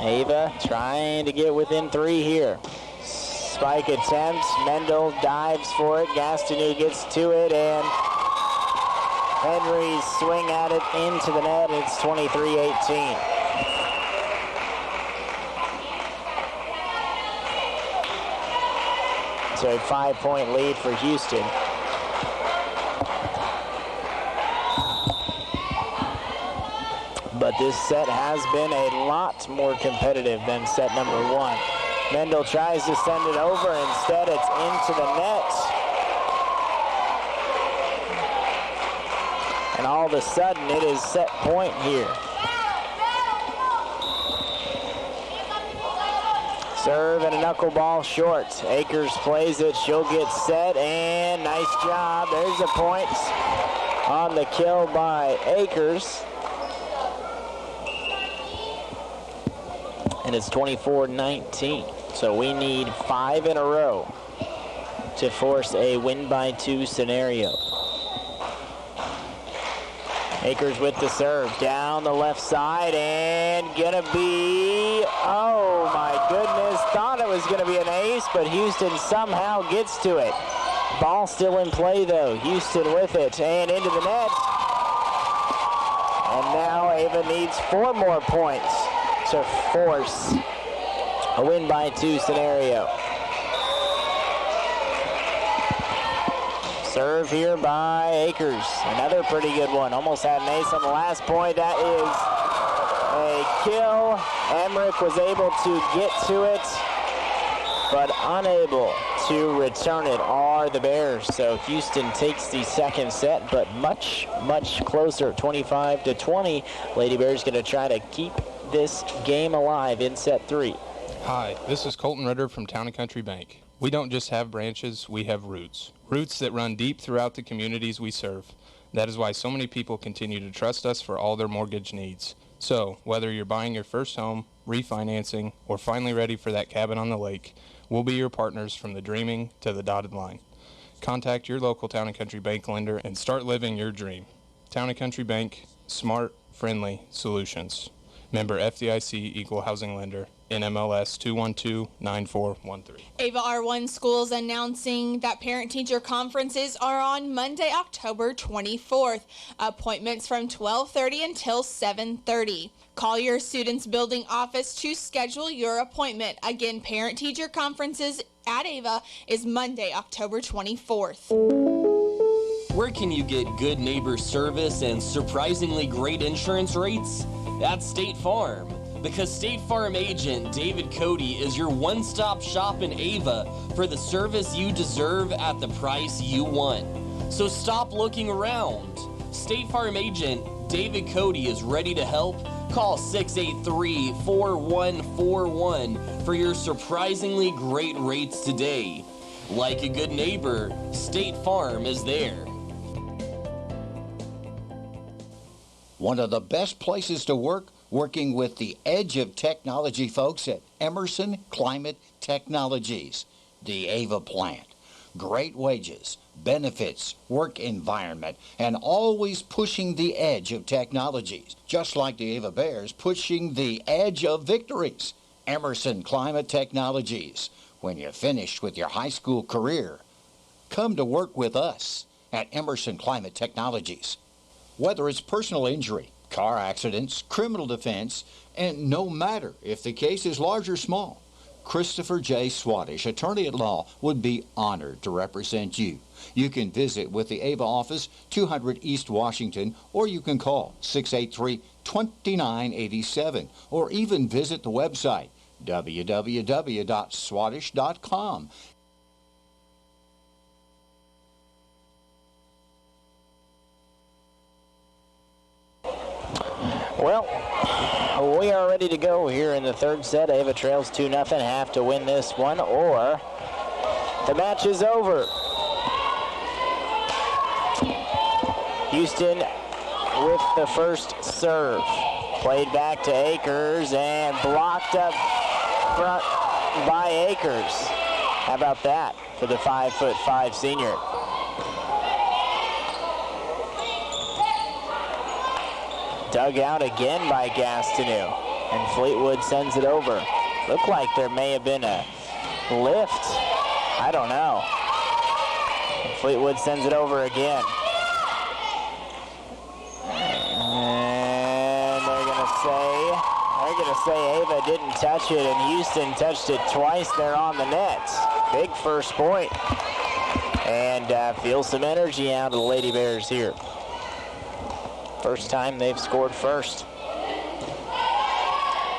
Ava trying to get within three here. Spike attempt, Mendel dives for it, Gastineau gets to it, and Henry's swing at it into the net. It's 23-18. So a 5-point lead for Houston. But this set has been a lot more competitive than set number one. Mendel tries to send it over. Instead, it's into the net. And all of a sudden, it is set point here. Serve and a knuckleball short. Akers plays it. She'll get set, and nice job. There's a point on the kill by Akers. And it's 24-19. So we need 5 in a row to force a win-by-2 scenario. Akers with the serve, down the left side, and gonna be, oh my goodness, thought it was gonna be an ace, but Houston somehow gets to it. Ball still in play though, Houston with it, and into the net. And now Ava needs 4 more points to force a win-by-2 scenario. Serve here by Akers. Another pretty good one. Almost had an ace on the last point. That is a kill. Emmerich was able to get to it, but unable to return it are the Bears. So Houston takes the second set, but much, much closer, 25-20. Lady Bears going to try to keep this game alive in set 3. Hi, this is Colton Ritter from Town & Country Bank. We don't just have branches, we have roots. Roots that run deep throughout the communities we serve. That is why so many people continue to trust us for all their mortgage needs. So, whether you're buying your first home, refinancing, or finally ready for that cabin on the lake, we'll be your partners from the dreaming to the dotted line. Contact your local Town & Country Bank lender and start living your dream. Town & Country Bank, smart, friendly solutions. Member FDIC, Equal Housing Lender, NMLS 2129413. Ava R1 Schools announcing that parent-teacher conferences are on Monday, October 24th. Appointments from 12:30 until 7:30. Call your student's building office to schedule your appointment. Again, parent-teacher conferences at Ava is Monday, October 24th. Where can you get good neighbor service and surprisingly great insurance rates? At State Farm. Because State Farm agent David Cody is your one-stop shop in Ava for the service you deserve at the price you want. So stop looking around. State Farm agent David Cody is ready to help. Call 683-4141 for your surprisingly great rates today. Like a good neighbor, State Farm is there. One of the best places to work, working with the edge of technology folks at Emerson Climate Technologies, the Ava plant. Great wages, benefits, work environment, and always pushing the edge of technologies, just like the Ava Bears pushing the edge of victories. Emerson Climate Technologies. When you're finished with your high school career, come to work with us at Emerson Climate Technologies. Whether it's personal injury, car accidents, criminal defense, and no matter if the case is large or small, Christopher J. Swadesh, attorney at law, would be honored to represent you. You can visit with the Ava office, 200 East Washington, or you can call 683-2987, or even visit the website, www.swadesh.com. Well, we are ready to go here in the third set. Ava trails 2-0, have to win this one or the match is over. Houston with the first serve. Played back to Akers and blocked up front by Akers. How about that for the 5'5" senior? Dug out again by Gastineau, and Fleetwood sends it over. Looked like there may have been a lift. I don't know. And Fleetwood sends it over again. And they're gonna say Ava didn't touch it, and Houston touched it twice there on the net. Big first point. And feel some energy out of the Lady Bears here. First time they've scored first.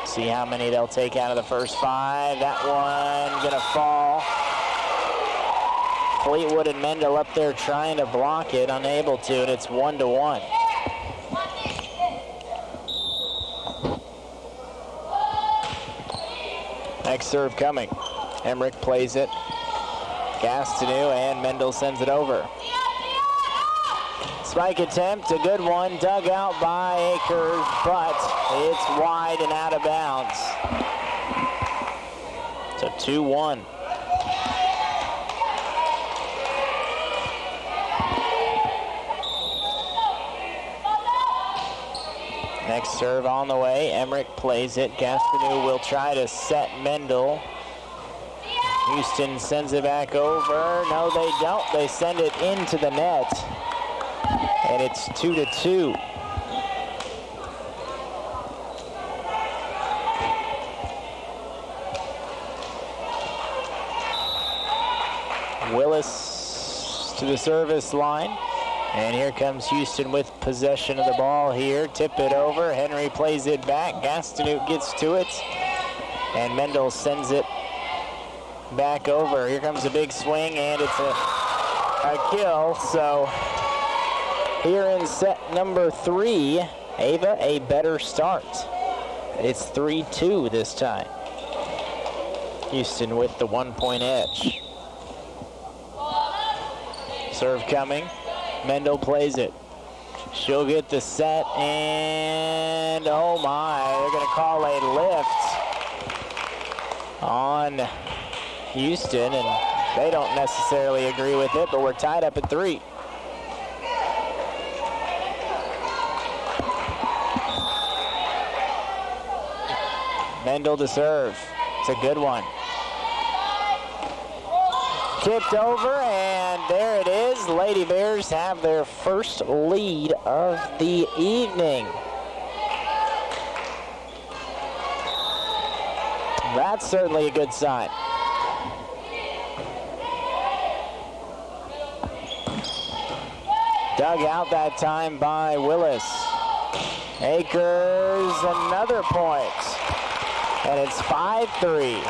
See how many they'll take out of the first 5. That one gonna fall. Fleetwood and Mendel up there trying to block it, unable to, and it's 1-1. Next serve coming. Emmerich plays it. Gastineau and Mendel sends it over. Spike attempt, a good one, dug out by Akers, but it's wide and out of bounds. So 2-1. Next serve on the way. Emmerich plays it. Gastineau will try to set Mendel. Houston sends it back over. No, they don't. They send it into the net. And it's 2-2. Willis to the service line. And here comes Houston with possession of the ball here. Tip it over. Henry plays it back. Gastineau gets to it. And Mendel sends it back over. Here comes a big swing, and it's a kill. So here in set number 3, Ava, a better start. It's 3-2 this time. Houston with the 1-point edge. Serve coming. Mendel plays it. She'll get the set, and oh my, they're going to call a lift on Houston, and They don't necessarily agree with it, but we're tied up at 3. Mendel to serve. It's a good one. Tipped over, and there it is. Lady Bears have their first lead of the evening. That's certainly a good sign. Dug out that time by Willis. Akers, another point. And it's 5-3.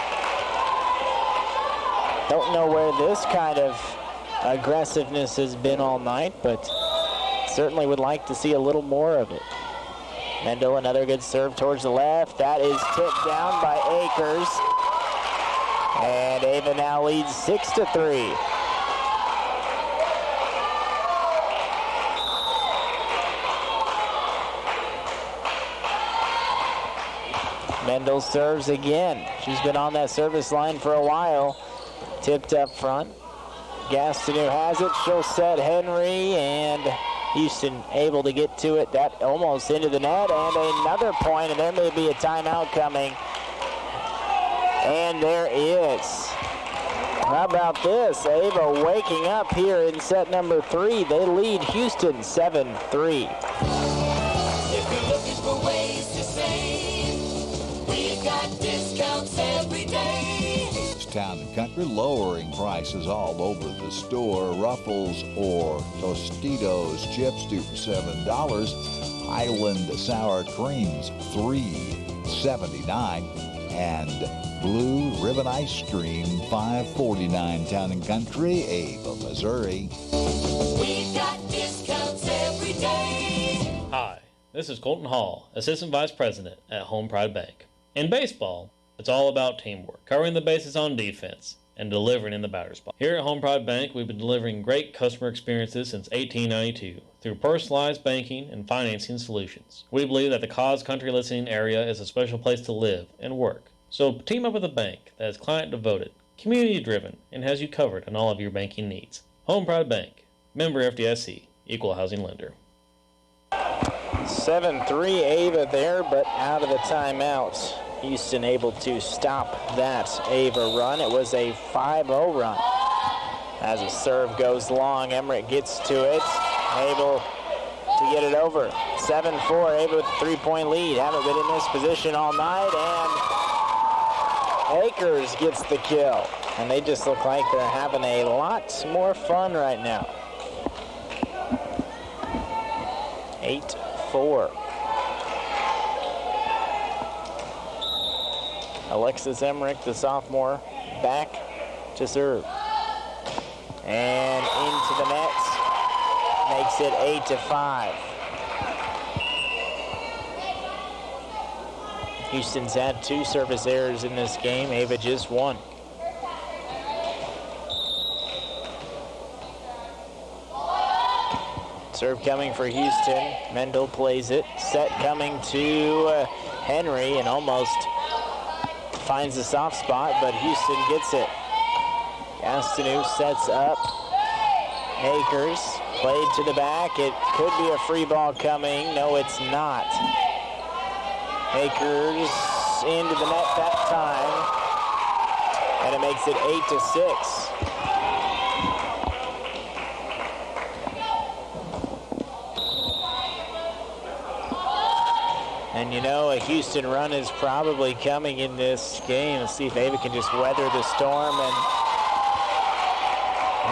Don't know where this kind of aggressiveness has been all night, but certainly would like to see a little more of it. Mendel, another good serve towards the left. That is tipped down by Akers. And Ava now leads 6-3. Mendel serves again. She's been on that service line for a while. Tipped up front. Gastineau has it. She'll set Henry, and Houston able to get to it. That almost into the net, and another point, and there may be a timeout coming. And there is. How about this? Ava waking up here in set number 3. They lead Houston 7-3. If you're looking for ways to save, we've got discounts every day. Town and Country, lowering prices all over the store. Ruffles or Tostitos chips, 2 for $7. Highland sour creams, $3.79. And Blue Ribbon ice cream, $5.49. Town and Country, Ava, Missouri. We've got discounts every day. Hi, this is Colton Hall, Assistant Vice President at Home Pride Bank. In baseball, it's all about teamwork, covering the bases on defense, and delivering in the batter's box. Here at Home Pride Bank, we've been delivering great customer experiences since 1892 through personalized banking and financing solutions. We believe that the Cause Country listening area is a special place to live and work. So team up with a bank that is client-devoted, community-driven, and has you covered on all of your banking needs. Home Pride Bank, member FDIC, equal housing lender. 7-3 Ava there, but out of the timeout. Houston able to stop that Ava run. It was a 5-0 run. As a serve goes long, Emmerich gets to it, able to get it over. 7-4, Ava with a 3-point lead. Haven't been in this position all night, and Akers gets the kill. And they just look like they're having a lot more fun right now. 8-4. Alexis Emmerich, the sophomore, back to serve. And into the net. Makes it 8-5. Houston's had 2 service errors in this game. Ava just 1. Serve coming for Houston. Mendel plays it. Set coming to Henry, and almost finds the soft spot, but Houston gets it. Gastineau sets up. Akers played to the back. It could be a free ball coming. No, it's not. Akers into the net that time, and it makes it 8-6. And you know, a Houston run is probably coming in this game. Let's see if Ava can just weather the storm. And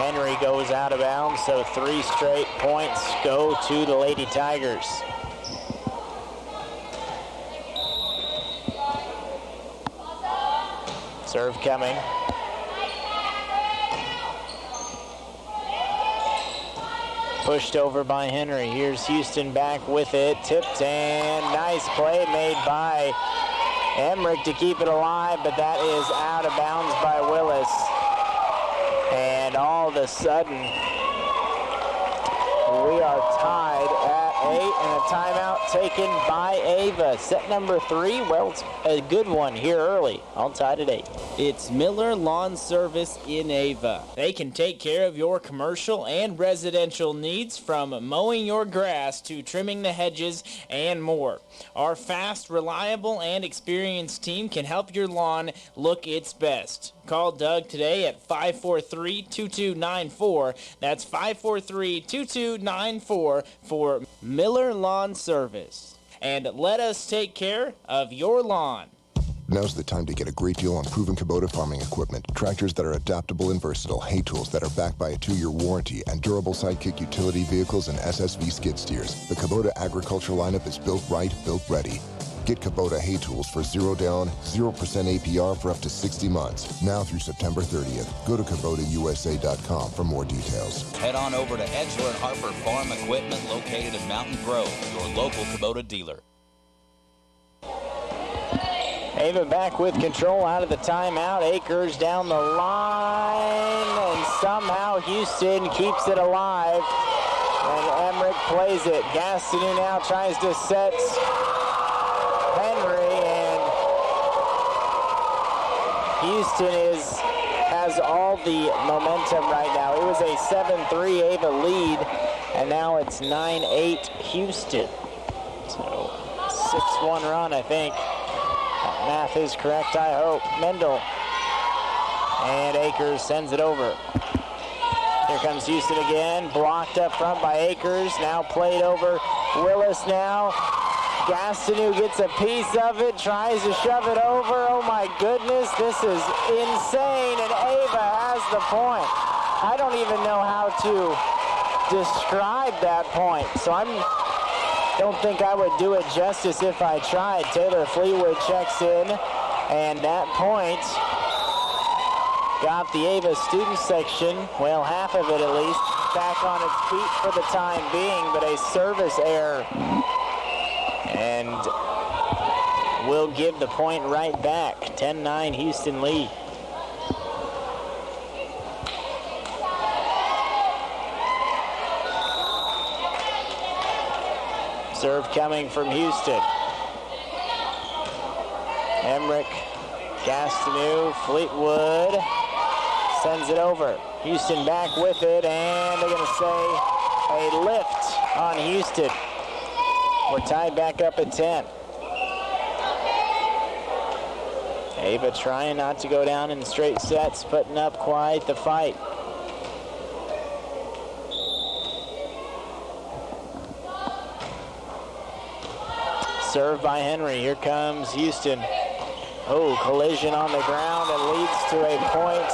Henry goes out of bounds, so 3 straight points go to the Lady Tigers. Serve coming. Pushed over by Henry. Here's Houston back with it. Tipped, and nice play made by Emmerich to keep it alive, but that is out of bounds by Willis. And all of a sudden, we are tied at and a timeout taken by Ava. Set number 3, well, it's a good one here early. All tied at 8. It's Miller Lawn Service in Ava. They can take care of your commercial and residential needs, from mowing your grass to trimming the hedges and more. Our fast, reliable, and experienced team can help your lawn look its best. Call Doug today at 543-2294. That's 543-2294 for Miller Lawn Service. And let us take care of your lawn. Now's the time to get a great deal on proven Kubota farming equipment. Tractors that are adaptable and versatile, hay tools that are backed by a 2-year warranty, and durable sidekick utility vehicles and SSV skid steers. The Kubota agriculture lineup is built right, built ready. Get Kubota hay tools for 0 down, 0% APR for up to 60 months. Now through September 30th. Go to KubotaUSA.com for more details. Head on over to Edgeler and Harper Farm Equipment located in Mountain Grove, your local Kubota dealer. Ava back with control out of the timeout. Akers down the line, and somehow Houston keeps it alive. And Emmerich plays it. Gastineau now tries to set Henry, and Houston has all the momentum right now. It was a 7-3 Ava lead, and now it's 9-8 Houston. So 6-1 run, I think. That math is correct, I hope. Mendel. And Akers sends it over. Here comes Houston again. Blocked up front by Akers. Now played over. Willis now. Gastineau gets a piece of it. Tries to shove it over. Oh my goodness. This is insane. And Ava has the point. I don't even know how to describe that point. So don't think I would do it justice if I tried. Taylor Fleetwood checks in, and that point got the Ava student section, well, half of it at least, back on its feet for the time being, but a service error. And we'll give the point right back. 10-9 Houston lead. Serve coming from Houston. Emmerich, Gastineau, Fleetwood sends it over. Houston back with it, and they're going to say a lift on Houston. We're tied back up at 10. Ava trying not to go down in straight sets, putting up quite the fight. Served by Henry. Here comes Houston. Oh, collision on the ground and leads to a point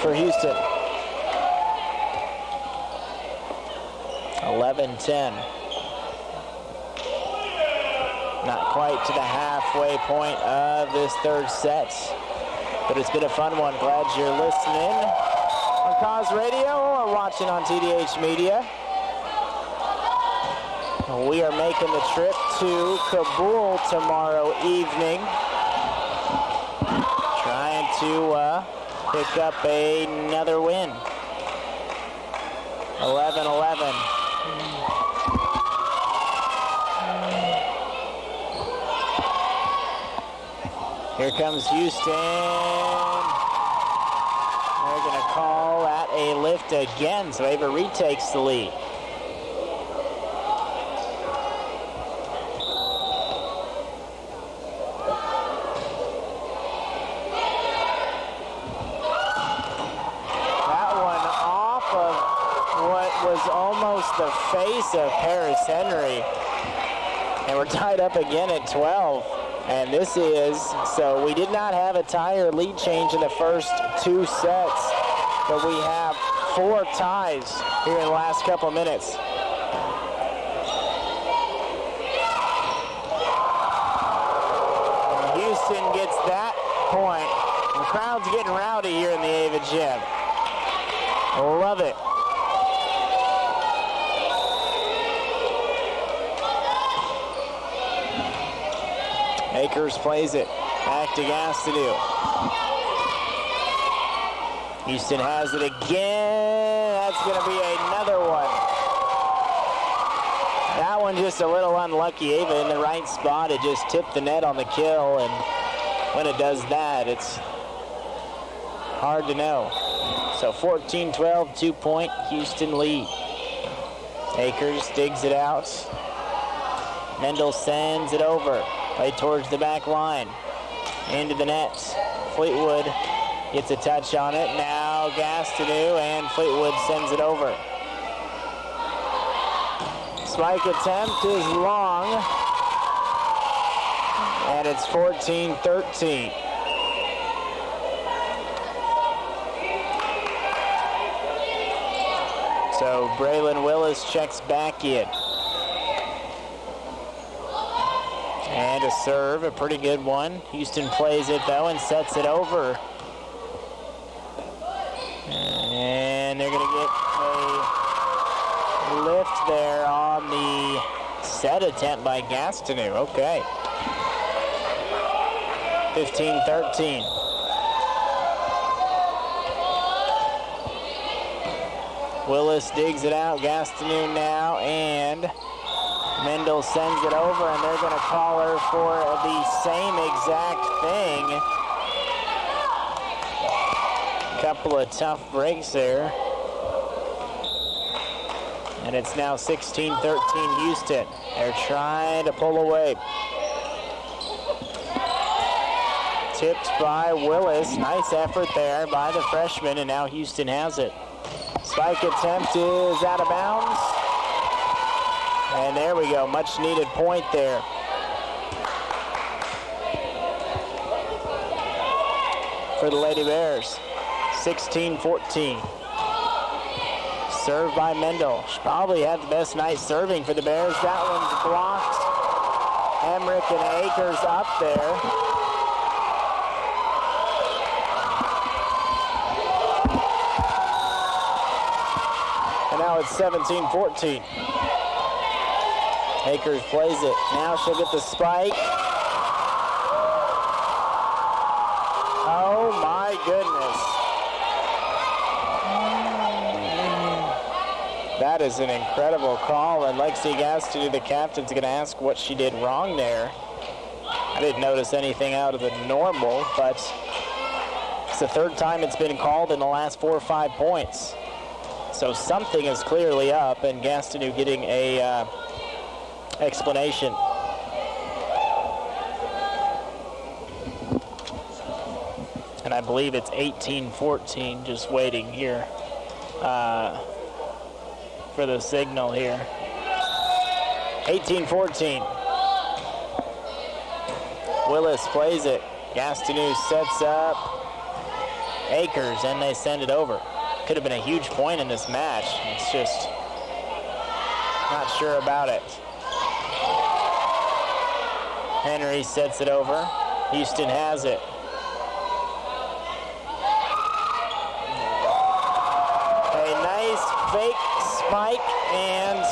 for Houston. 11-10. Not quite to the halfway point of this third set, but it's been a fun one. Glad you're listening on Cause Radio or watching on TDH Media. We are making the trip to Kabul tomorrow evening, trying to pick up another win. 11-11. Here comes Houston. They're going to call that a lift again, so Ava retakes the lead. The face of Paris Henry, and we're tied up again at 12, and this is, so we did not have a tie or lead change in the first 2 sets, but we have 4 ties here in the last couple of minutes. And Houston gets that point. The crowd's getting rowdy here in the Ava gym. Love it. Akers plays it back to Gastineau. Houston has it again. That's going to be another one. That one just a little unlucky. Ava in the right spot. It just tipped the net on the kill, and when it does that, it's hard to know. So 14-12, 2-point Houston lead. Akers digs it out. Mendel sends it over. Play towards the back line. Into the net. Fleetwood gets a touch on it. Now Gastineau, and Fleetwood sends it over. Spike attempt is long. And it's 14-13. So Braylon Willis checks back in. And a serve, a pretty good one. Houston plays it though and sets it over. And they're gonna get a lift there on the set attempt by Gastineau. Okay. 15-13. Willis digs it out. Gastineau now, and Mendel sends it over, and they're going to call her for the same exact thing. Couple of tough breaks there. And it's now 16-13 Houston. They're trying to pull away. Tipped by Willis. Nice effort there by the freshman, and now Houston has it. Spike attempt is out of bounds. And there we go, much needed point there. For the Lady Bears, 16-14. Served by Mendel. She probably had the best night serving for the Bears. That one's blocked. Emmerich and Akers up there. And now it's 17-14. Akers plays it. Now she'll get the spike. Oh my goodness. That is an incredible call, and Lexi Gastineau, the captain's going to ask what she did wrong there. I didn't notice anything out of the normal, but it's the third time it's been called in the last 4 or 5 points. So something is clearly up, and Gastineau getting a explanation. And I believe it's 18-14, just waiting here for the signal here. 18-14. Willis plays it. Gastineau sets up Akers, and they send it over. Could have been a huge point in this match. It's just not sure about it. Henry sets it over. Houston has it. A nice fake spike, and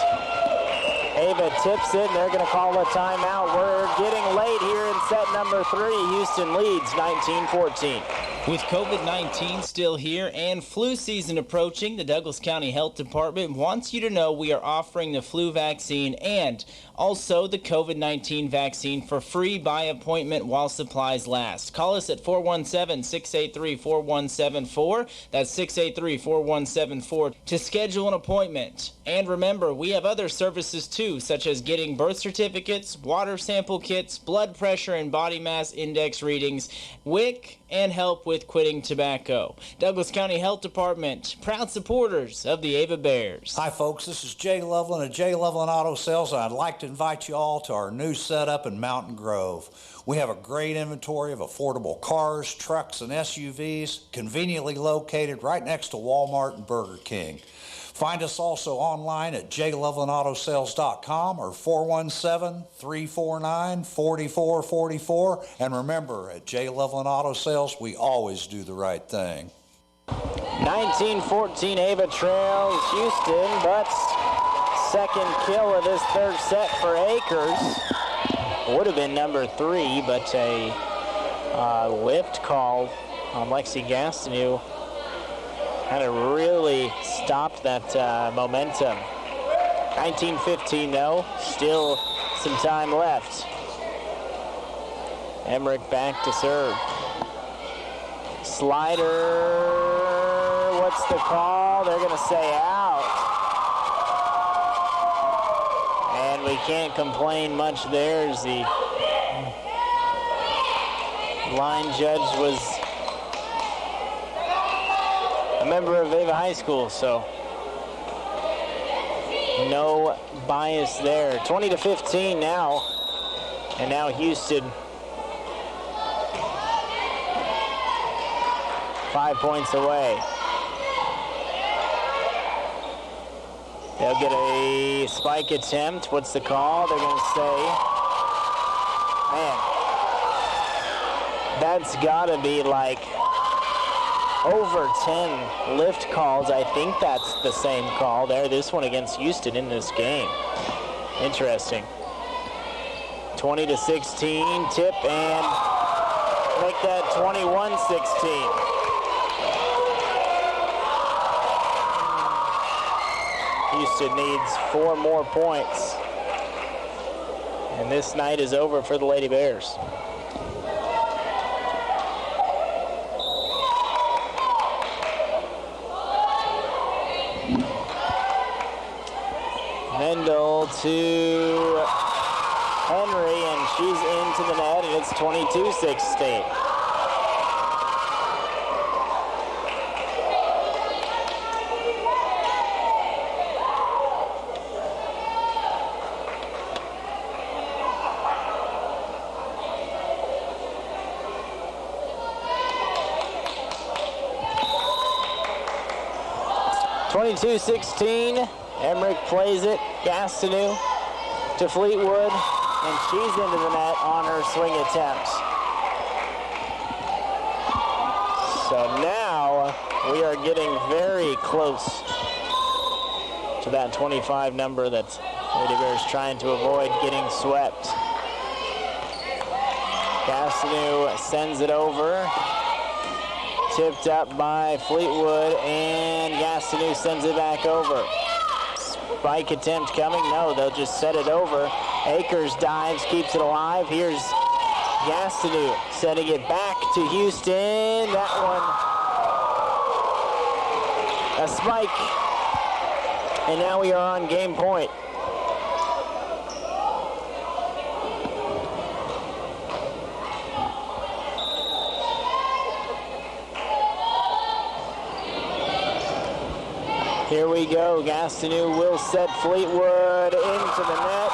Ava tips it, and they're going to call a timeout. We're getting late here in set number 3. Houston leads 19-14. With COVID-19 still here and flu season approaching, the Douglas County Health Department wants you to know we are offering the flu vaccine and also the COVID-19 vaccine for free by appointment while supplies last. Call us at 417-683-4174. That's 683-4174 to schedule an appointment. And remember, we have other services too, such as getting birth certificates, water sample kits, blood pressure and body mass index readings, WIC, and help with quitting tobacco. Douglas County Health Department, proud supporters of the Ava Bears. Hi folks, this is Jay Loveland of Jay Loveland Auto Sales, and I'd like to invite you all to our new setup in Mountain Grove. We have a great inventory of affordable cars, trucks, and SUVs, conveniently located right next to Walmart and Burger King. Find us also online at jlovelandautosales.com or 417-349-4444. And remember, at J. Loveland Auto Sales, we always do the right thing. 19-14, Ava trails Houston, but second kill of this third set for Akers. Would have been number 3, but a lift call on Lexi Gastineau kind of really stopped that momentum. 19-15 though, still some time left. Emmerich back to serve. Slider, what's the call? They're gonna say out. And we can't complain much there as the line judge was a member of Ava High School, so no bias there. 20-15 now, and now Houston 5 points away. They'll get a spike attempt. What's the call? They're going to say, man, that's got to be like over 10 lift calls. I think that's the same call there. This one against Houston in this game. Interesting. 20-16, tip and make that 21-16. Houston needs 4 more points. And this night is over for the Lady Bears. Mendel to Henry, and she's into the net, and it's 22-16. Emmerich plays it. Gastineau to Fleetwood, and she's into the net on her swing attempt. So now we are getting very close to that 25 number that Lady Bears trying to avoid getting swept. Gastineau sends it over. Tipped up by Fleetwood, and Gastineau sends it back over. Spike attempt coming. No, they'll just set it over. Akers dives, keeps it alive. Here's Gastineau setting it back to Houston. That one, a spike. And now we are on game point. Here we go. Gastineau will set Fleetwood into the net.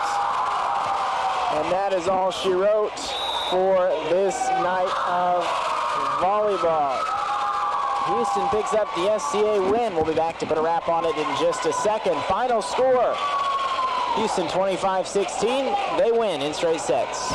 And that is all she wrote for this night of volleyball. Houston picks up the SCA win. We'll be back to put a wrap on it in just a second. Final score, Houston 25-16. They win in straight sets.